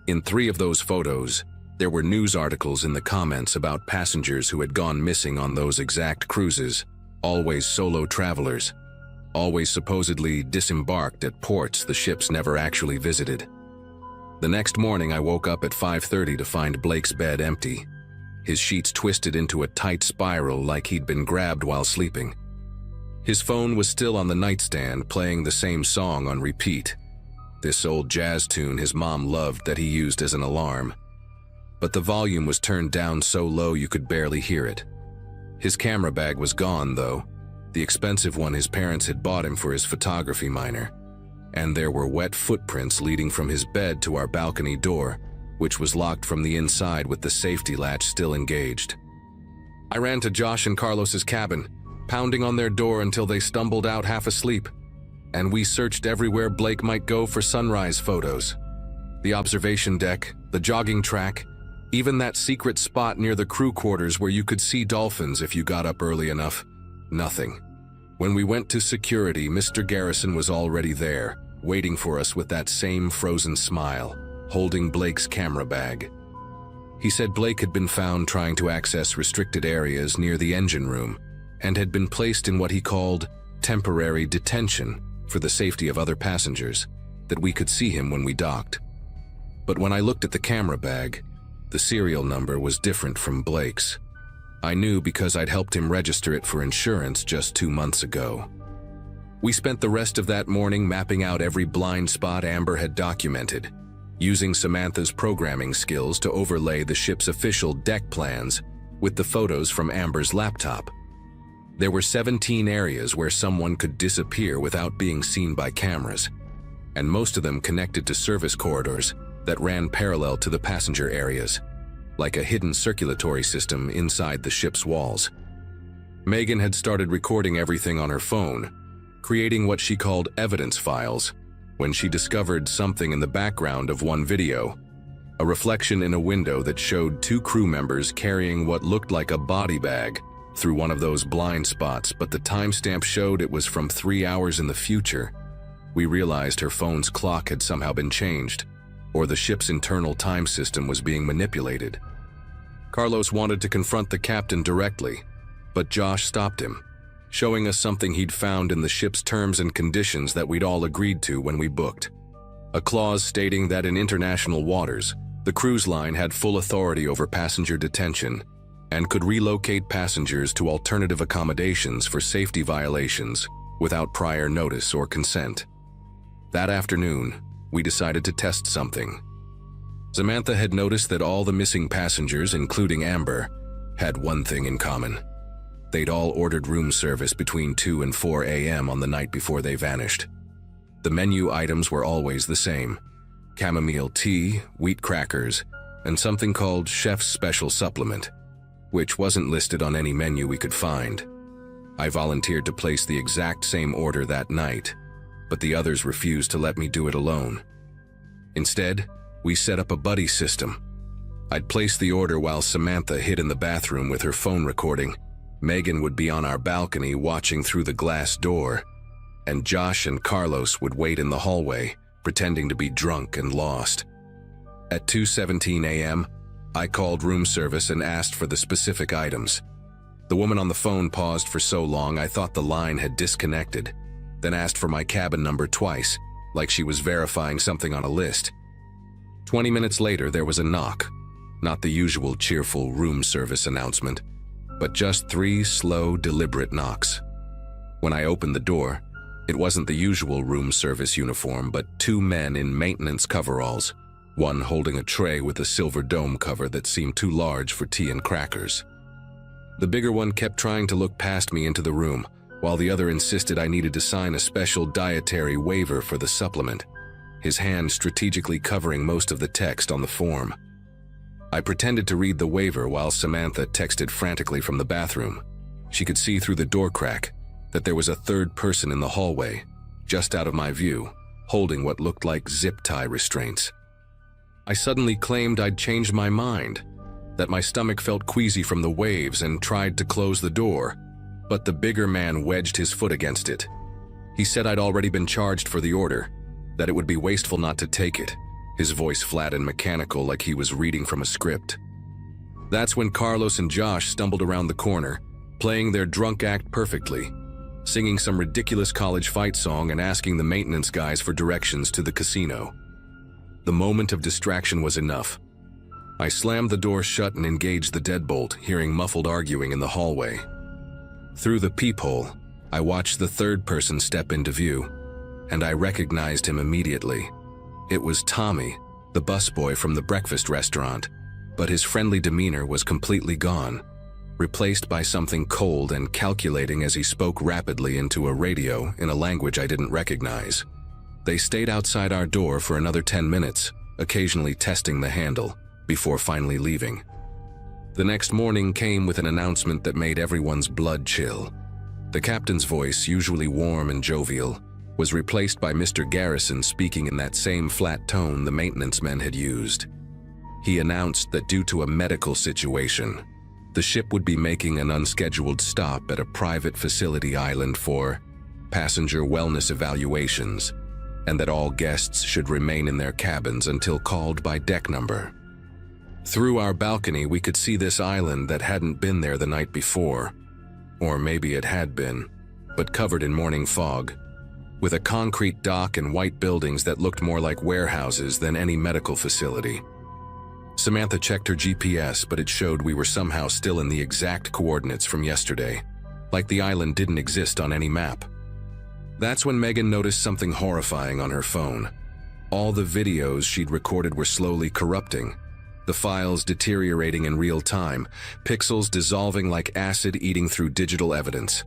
In 3 of those photos, there were news articles in the comments about passengers who had gone missing on those exact cruises, always solo travelers, always supposedly disembarked at ports the ships never actually visited. The next morning I woke up at 5:30 to find Blake's bed empty, his sheets twisted into a tight spiral like he'd been grabbed while sleeping. His phone was still on the nightstand, playing the same song on repeat, this old jazz tune his mom loved that he used as an alarm. But the volume was turned down so low you could barely hear it. His camera bag was gone, though, the expensive one his parents had bought him for his photography minor, and there were wet footprints leading from his bed to our balcony door, which was locked from the inside with the safety latch still engaged. I ran to Josh and Carlos's cabin, pounding on their door until they stumbled out half asleep, and we searched everywhere Blake might go for sunrise photos. The observation deck, the jogging track, even that secret spot near the crew quarters where you could see dolphins if you got up early enough. Nothing. When we went to security, Mr. Garrison was already there, waiting for us with that same frozen smile, holding Blake's camera bag. He said Blake had been found trying to access restricted areas near the engine room and had been placed in what he called temporary detention for the safety of other passengers, that we could see him when we docked. But when I looked at the camera bag, the serial number was different from Blake's. I knew because I'd helped him register it for insurance just 2 months ago. We spent the rest of that morning mapping out every blind spot Amber had documented, using Samantha's programming skills to overlay the ship's official deck plans with the photos from Amber's laptop. There were 17 areas where someone could disappear without being seen by cameras, and most of them connected to service corridors that ran parallel to the passenger areas, like a hidden circulatory system inside the ship's walls. Megan had started recording everything on her phone, creating what she called evidence files, when she discovered something in the background of one video, a reflection in a window that showed 2 crew members carrying what looked like a body bag through one of those blind spots, but the timestamp showed it was from 3 hours in the future. We realized her phone's clock had somehow been changed, or the ship's internal time system was being manipulated. Carlos wanted to confront the captain directly, but Josh stopped him, showing us something he'd found in the ship's terms and conditions that we'd all agreed to when we booked. A clause stating that in international waters, the cruise line had full authority over passenger detention and could relocate passengers to alternative accommodations for safety violations without prior notice or consent. That afternoon, we decided to test something. Samantha had noticed that all the missing passengers, including Amber, had one thing in common. They'd all ordered room service between 2 and 4 a.m. on the night before they vanished. The menu items were always the same: chamomile tea, wheat crackers, and something called Chef's Special Supplement, which wasn't listed on any menu we could find. I volunteered to place the exact same order that night, but the others refused to let me do it alone. Instead, we set up a buddy system. I'd place the order while Samantha hid in the bathroom with her phone recording. Megan would be on our balcony watching through the glass door, and Josh and Carlos would wait in the hallway, pretending to be drunk and lost. At 2:17 a.m., I called room service and asked for the specific items. The woman on the phone paused for so long I thought the line had disconnected, then asked for my cabin number twice, like she was verifying something on a list. 20 minutes later, there was a knock. Not the usual cheerful room service announcement, but just 3 slow, deliberate knocks. When I opened the door, It wasn't the usual room service uniform, but two men in maintenance coveralls, one holding a tray with a silver dome cover that seemed too large for tea and crackers. The bigger one kept trying to look past me into the room, while the other insisted I needed to sign a special dietary waiver for the supplement, his hand strategically covering most of the text on the form. I pretended to read the waiver while Samantha texted frantically from the bathroom. She could see through the door crack that there was a third person in the hallway, just out of my view, holding what looked like zip tie restraints. I suddenly claimed I'd changed my mind, that my stomach felt queasy from the waves, and tried to close the door, but the bigger man wedged his foot against it. He said I'd already been charged for the order, that it would be wasteful not to take it, his voice flat and mechanical like he was reading from a script. That's when Carlos and Josh stumbled around the corner, playing their drunk act perfectly, singing some ridiculous college fight song and asking the maintenance guys for directions to the casino. The moment of distraction was enough. I slammed the door shut and engaged the deadbolt, hearing muffled arguing in the hallway. Through the peephole, I watched the third person step into view, and I recognized him immediately. It was Tommy, the busboy from the breakfast restaurant, but his friendly demeanor was completely gone, replaced by something cold and calculating as he spoke rapidly into a radio in a language I didn't recognize. They stayed outside our door for another 10 minutes, occasionally testing the handle, before finally leaving. The next morning came with an announcement that made everyone's blood chill. The captain's voice, usually warm and jovial, was replaced by Mr. Garrison speaking in that same flat tone the maintenance men had used. He announced that due to a medical situation, the ship would be making an unscheduled stop at a private facility island for passenger wellness evaluations, and that all guests should remain in their cabins until called by deck number. Through our balcony, we could see this island that hadn't been there the night before, or maybe it had been, but covered in morning fog, with a concrete dock and white buildings that looked more like warehouses than any medical facility. Samantha checked her GPS, but it showed we were somehow still in the exact coordinates from yesterday, like the island didn't exist on any map. That's when Megan noticed something horrifying on her phone. All the videos she'd recorded were slowly corrupting, the files deteriorating in real time, pixels dissolving like acid eating through digital evidence.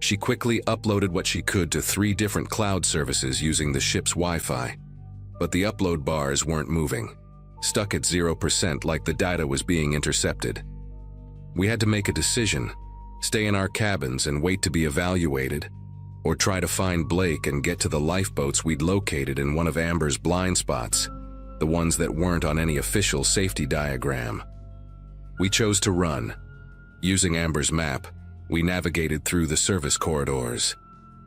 She quickly uploaded what she could to 3 different cloud services using the ship's Wi-Fi, but the upload bars weren't moving, stuck at 0% like the data was being intercepted. We had to make a decision: stay in our cabins and wait to be evaluated, or try to find Blake and get to the lifeboats we'd located in one of Amber's blind spots, the ones that weren't on any official safety diagram. We chose to run. Using Amber's map, we navigated through the service corridors,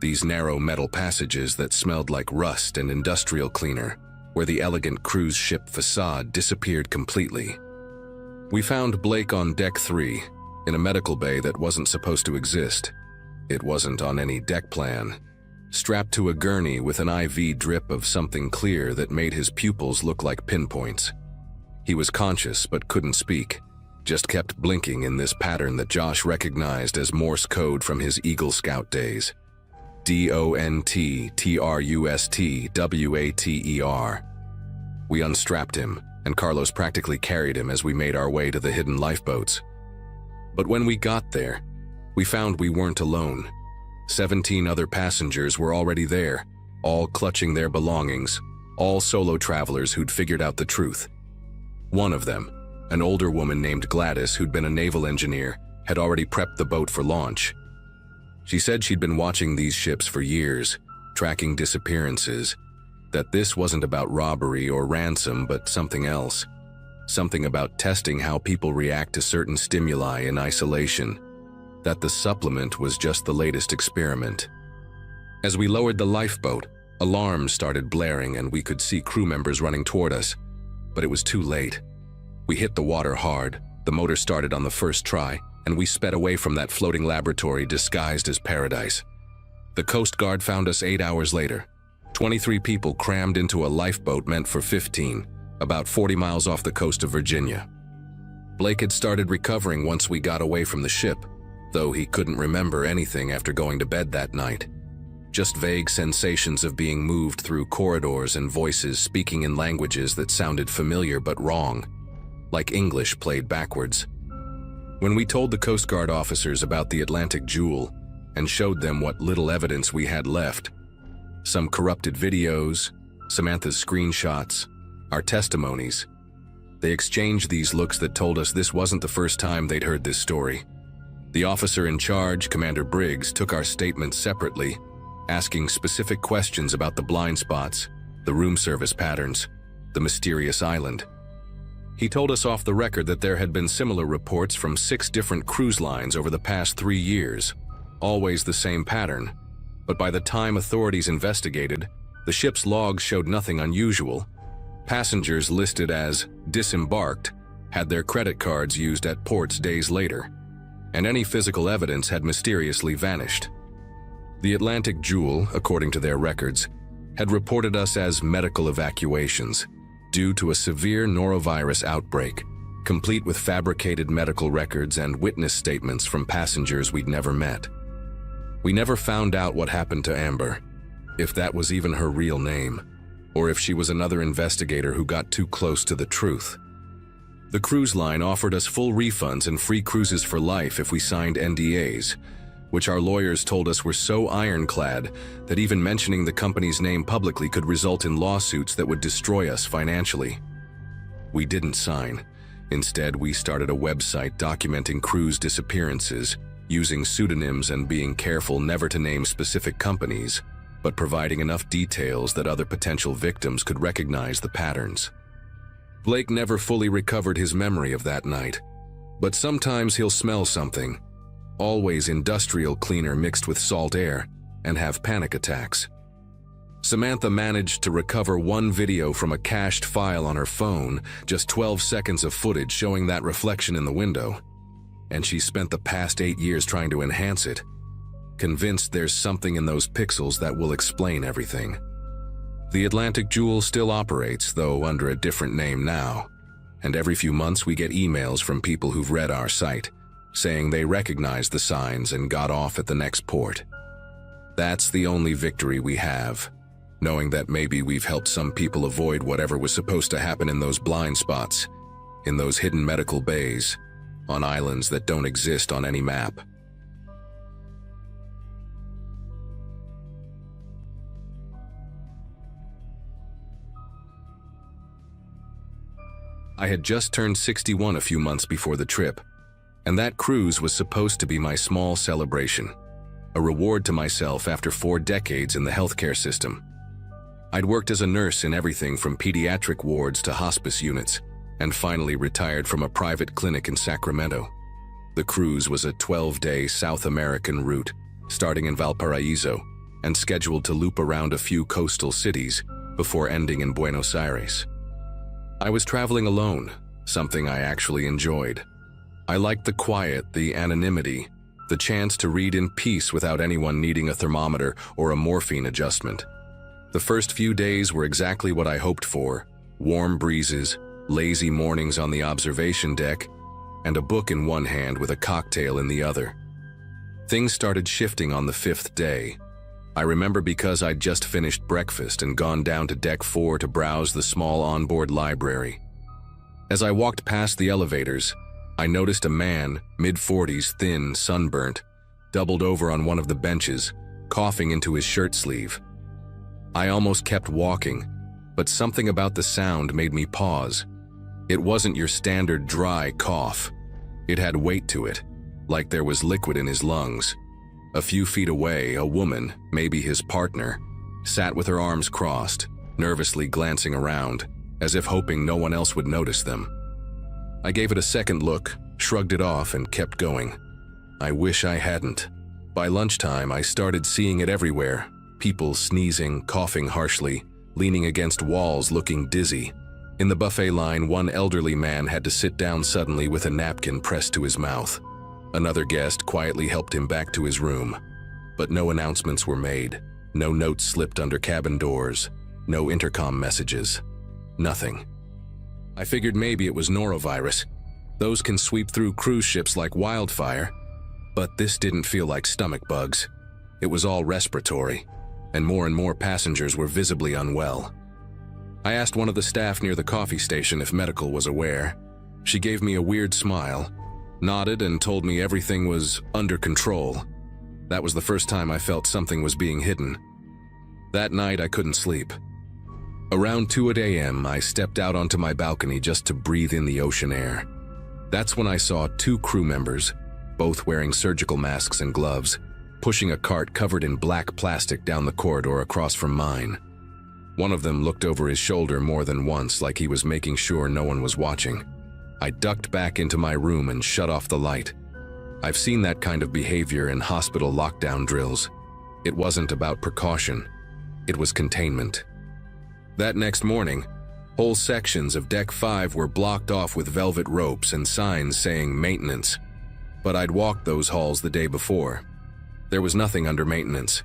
these narrow metal passages that smelled like rust and industrial cleaner, where the elegant cruise ship facade disappeared completely. We found Blake on deck 3, in a medical bay that wasn't supposed to exist. It wasn't on any deck plan, strapped to a gurney with an IV drip of something clear that made his pupils look like pinpoints. He was conscious but couldn't speak, just kept blinking in this pattern that Josh recognized as Morse code from his Eagle Scout days. DONTTRUSTWATER. We unstrapped him, and Carlos practically carried him as we made our way to the hidden lifeboats. But when we got there, we found we weren't alone. 17 other passengers were already there, all clutching their belongings, all solo travelers who'd figured out the truth. One of them, an older woman named Gladys who'd been a naval engineer, had already prepped the boat for launch. She said she'd been watching these ships for years, tracking disappearances, that this wasn't about robbery or ransom but something else, something about testing how people react to certain stimuli in isolation, that the supplement was just the latest experiment. As we lowered the lifeboat, alarms started blaring and we could see crew members running toward us, but it was too late. We hit the water hard, the motor started on the first try, and we sped away from that floating laboratory disguised as paradise. The Coast Guard found us 8 hours later, 23 people crammed into a lifeboat meant for 15, about 40 miles off the coast of Virginia. Blake had started recovering once we got away from the ship, though he couldn't remember anything after going to bed that night. just vague sensations of being moved through corridors and voices speaking in languages that sounded familiar but wrong, like English played backwards. When we told the Coast Guard officers about the Atlantic Jewel and showed them what little evidence we had left, some corrupted videos, Samantha's screenshots, our testimonies, they exchanged these looks that told us this wasn't the first time they'd heard this story. The officer in charge, Commander Briggs, took our statements separately, asking specific questions about the blind spots, the room service patterns, the mysterious island. He told us off the record that there had been similar reports from 6 different cruise lines over the past 3 years, always the same pattern, but by the time authorities investigated, the ship's logs showed nothing unusual. Passengers listed as disembarked had their credit cards used at ports days later, and any physical evidence had mysteriously vanished. The Atlantic Jewel, according to their records, had reported us as medical evacuations due to a severe norovirus outbreak, complete with fabricated medical records and witness statements from passengers we'd never met. We never found out what happened to Amber, if that was even her real name, or if she was another investigator who got too close to the truth. The cruise line offered us full refunds and free cruises for life if we signed NDAs, which our lawyers told us were so ironclad that even mentioning the company's name publicly could result in lawsuits that would destroy us financially. We didn't sign. Instead, we started a website documenting cruise disappearances, using pseudonyms and being careful never to name specific companies, but providing enough details that other potential victims could recognize the patterns. Blake never fully recovered his memory of that night, but sometimes he'll smell something, always industrial cleaner mixed with salt air, and have panic attacks. Samantha managed to recover one video from a cached file on her phone, just 12 seconds of footage showing that reflection in the window, and she spent the past 8 years trying to enhance it, convinced there's something in those pixels that will explain everything. The Atlantic Jewel still operates, though under a different name now, and every few months we get emails from people who've read our site, saying they recognized the signs and got off at the next port. That's the only victory we have, knowing that maybe we've helped some people avoid whatever was supposed to happen in those blind spots, in those hidden medical bays, on islands that don't exist on any map. I had just turned 61 a few months before the trip, and that cruise was supposed to be my small celebration, a reward to myself after 4 decades in the healthcare system. I'd worked as a nurse in everything from pediatric wards to hospice units, and finally retired from a private clinic in Sacramento. The cruise was a 12-day South American route, starting in Valparaiso, and scheduled to loop around a few coastal cities before ending in Buenos Aires. I was traveling alone, something I actually enjoyed. I liked the quiet, the anonymity, the chance to read in peace without anyone needing a thermometer or a morphine adjustment. The first few days were exactly what I hoped for: warm breezes, lazy mornings on the observation deck, and a book in one hand with a cocktail in the other. Things started shifting on the 5th day. I remember because I'd just finished breakfast and gone down to Deck 4 to browse the small onboard library. As I walked past the elevators, I noticed a man, mid-40s, thin, sunburnt, doubled over on one of the benches, coughing into his shirt sleeve. I almost kept walking, but something about the sound made me pause. It wasn't your standard dry cough. It had weight to it, like there was liquid in his lungs. A few feet away, a woman, maybe his partner, sat with her arms crossed, nervously glancing around, as if hoping no one else would notice them. I gave it a second look, shrugged it off, and kept going. I wish I hadn't. By lunchtime, I started seeing it everywhere. People sneezing, coughing harshly, leaning against walls looking dizzy. In the buffet line, one elderly man had to sit down suddenly with a napkin pressed to his mouth. Another guest quietly helped him back to his room. But no announcements were made, no notes slipped under cabin doors, no intercom messages. Nothing. I figured maybe it was norovirus. Those can sweep through cruise ships like wildfire. But this didn't feel like stomach bugs. It was all respiratory. and more passengers were visibly unwell. I asked one of the staff near the coffee station if medical was aware. She gave me a weird smile, nodded, and told me everything was under control. That was the first time I felt something was being hidden. That night, I couldn't sleep. Around 2 a.m., I stepped out onto my balcony just to breathe in the ocean air. That's when I saw 2 crew members, both wearing surgical masks and gloves, pushing a cart covered in black plastic down the corridor across from mine. One of them looked over his shoulder more than once, like he was making sure no one was watching. I ducked back into my room and shut off the light. I've seen that kind of behavior in hospital lockdown drills. It wasn't about precaution. It was containment. That next morning, whole sections of Deck 5 were blocked off with velvet ropes and signs saying maintenance. But I'd walked those halls the day before. There was nothing under maintenance.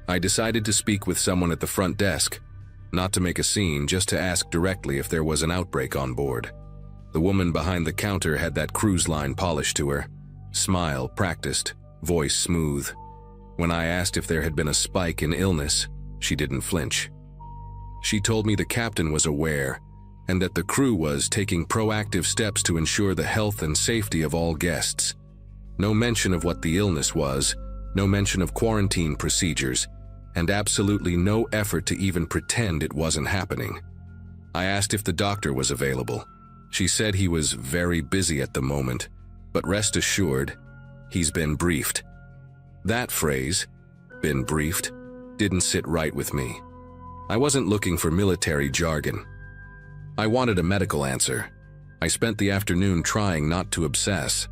I decided to speak with someone at the front desk, not to make a scene, just to ask directly if there was an outbreak on board. The woman behind the counter had that cruise line polish to her. Smile practiced, voice smooth. When I asked if there had been a spike in illness, she didn't flinch. She told me the captain was aware and that the crew was taking proactive steps to ensure the health and safety of all guests. No mention of what the illness was, no mention of quarantine procedures, and absolutely no effort to even pretend it wasn't happening. I asked if the doctor was available. She said he was very busy at the moment, but rest assured, he's been briefed. That phrase, been briefed, didn't sit right with me. I wasn't looking for military jargon. I wanted a medical answer. I spent the afternoon trying not to obsess.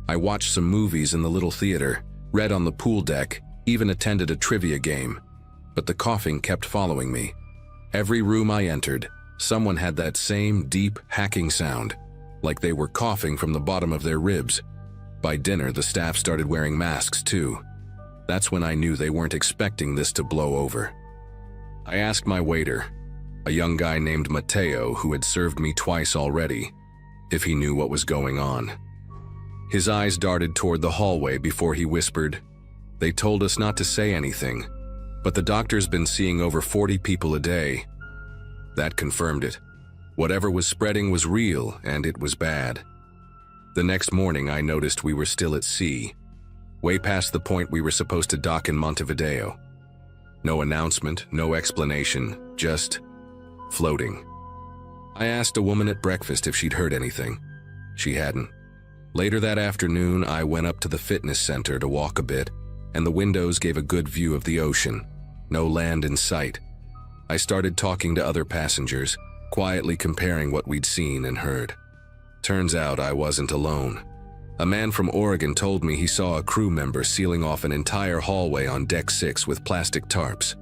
I watched some movies in the little theater, read on the pool deck, even attended a trivia game. But the coughing kept following me. Every room I entered, someone had that same deep, hacking sound, like they were coughing from the bottom of their ribs. By dinner, the staff started wearing masks too. That's when I knew they weren't expecting this to blow over. I asked my waiter, a young guy named Mateo who had served me twice already, if he knew what was going on. His eyes darted toward the hallway before he whispered, "They told us not to say anything, but the doctor's been seeing over 40 people a day." That confirmed it. Whatever was spreading was real, and it was bad. The next morning, I noticed we were still at sea, way past the point we were supposed to dock in Montevideo. No announcement, no explanation, just floating. I asked a woman at breakfast if she'd heard anything. She hadn't. Later that afternoon, I went up to the fitness center to walk a bit, and the windows gave a good view of the ocean. No land in sight. I started talking to other passengers, quietly comparing what we'd seen and heard. Turns out I wasn't alone. A man from Oregon told me he saw a crew member sealing off an entire hallway on Deck 6 with plastic tarps.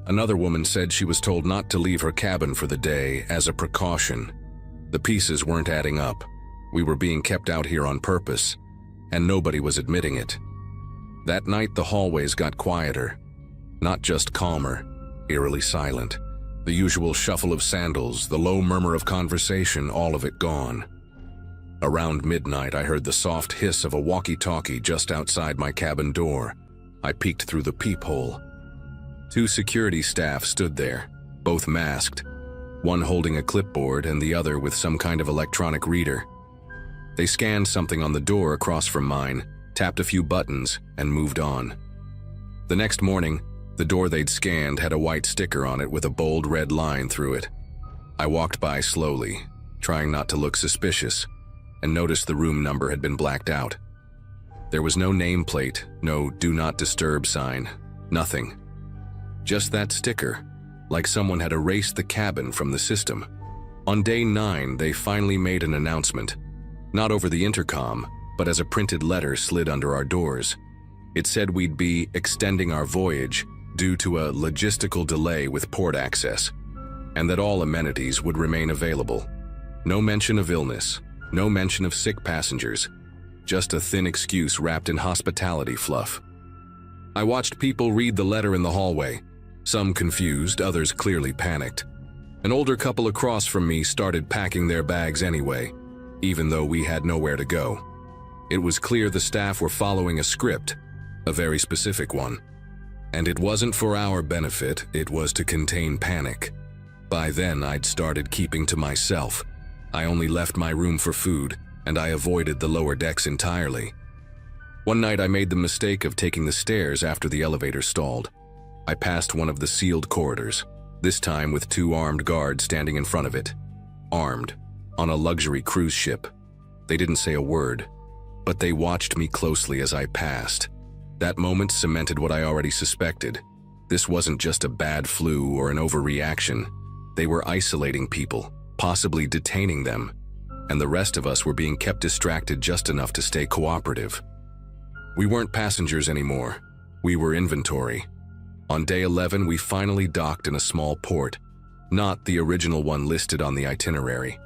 Another woman said she was told not to leave her cabin for the day as a precaution. The pieces weren't adding up. We were being kept out here on purpose, and nobody was admitting it. That night, the hallways got quieter. Not just calmer, eerily silent. The usual shuffle of sandals, the low murmur of conversation, all of it gone. Around midnight, I heard the soft hiss of a walkie-talkie just outside my cabin door. I peeked through the peephole. 2 security staff stood there, both masked, one holding a clipboard and the other with some kind of electronic reader. They scanned something on the door across from mine, tapped a few buttons, and moved on. The next morning, the door they'd scanned had a white sticker on it with a bold red line through it. I walked by slowly, trying not to look suspicious, and noticed the room number had been blacked out. There was no nameplate, no "Do Not Disturb" sign, nothing. Just that sticker, like someone had erased the cabin from the system. On day 9, they finally made an announcement, not over the intercom, but as a printed letter slid under our doors. It said we'd be extending our voyage due to a logistical delay with port access, and that all amenities would remain available. No mention of illness, no mention of sick passengers, just a thin excuse wrapped in hospitality fluff. I watched people read the letter in the hallway, some confused, others clearly panicked. An older couple across from me started packing their bags anyway, even though we had nowhere to go. It was clear the staff were following a script, a very specific one. And it wasn't for our benefit, it was to contain panic. By then, I'd started keeping to myself. I only left my room for food, and I avoided the lower decks entirely. One night, I made the mistake of taking the stairs after the elevator stalled. I passed one of the sealed corridors, this time with 2 armed guards standing in front of it. Armed, on a luxury cruise ship. They didn't say a word, but they watched me closely as I passed. That moment cemented what I already suspected. This wasn't just a bad flu or an overreaction. They were isolating people, possibly detaining them, and the rest of us were being kept distracted just enough to stay cooperative. We weren't passengers anymore. We were inventory. On day 11, we finally docked in a small port, not the original one listed on the itinerary.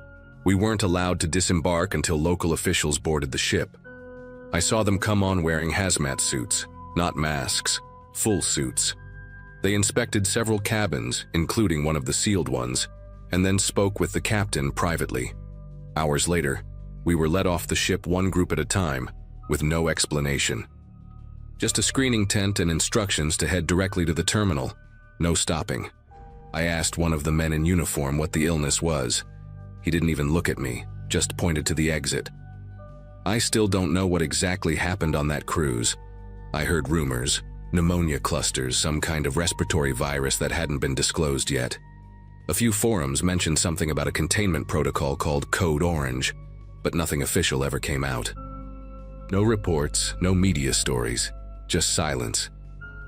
We weren't allowed to disembark until local officials boarded the ship. I saw them come on wearing hazmat suits, not masks, full suits. They inspected several cabins, including one of the sealed ones, and then spoke with the captain privately. Hours later, we were let off the ship one group at a time, with no explanation. Just a screening tent and instructions to head directly to the terminal. No stopping. I asked one of the men in uniform what the illness was. He didn't even look at me, just pointed to the exit. I still don't know what exactly happened on that cruise. I heard rumors, pneumonia clusters, some kind of respiratory virus that hadn't been disclosed yet. A few forums mentioned something about a containment protocol called Code Orange, but nothing official ever came out. No reports, no media stories, just silence.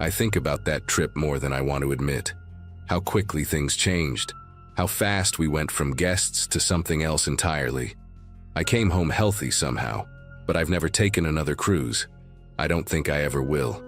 I think about that trip more than I want to admit. How quickly things changed, how fast we went from guests to something else entirely. I came home healthy somehow, but I've never taken another cruise. I don't think I ever will.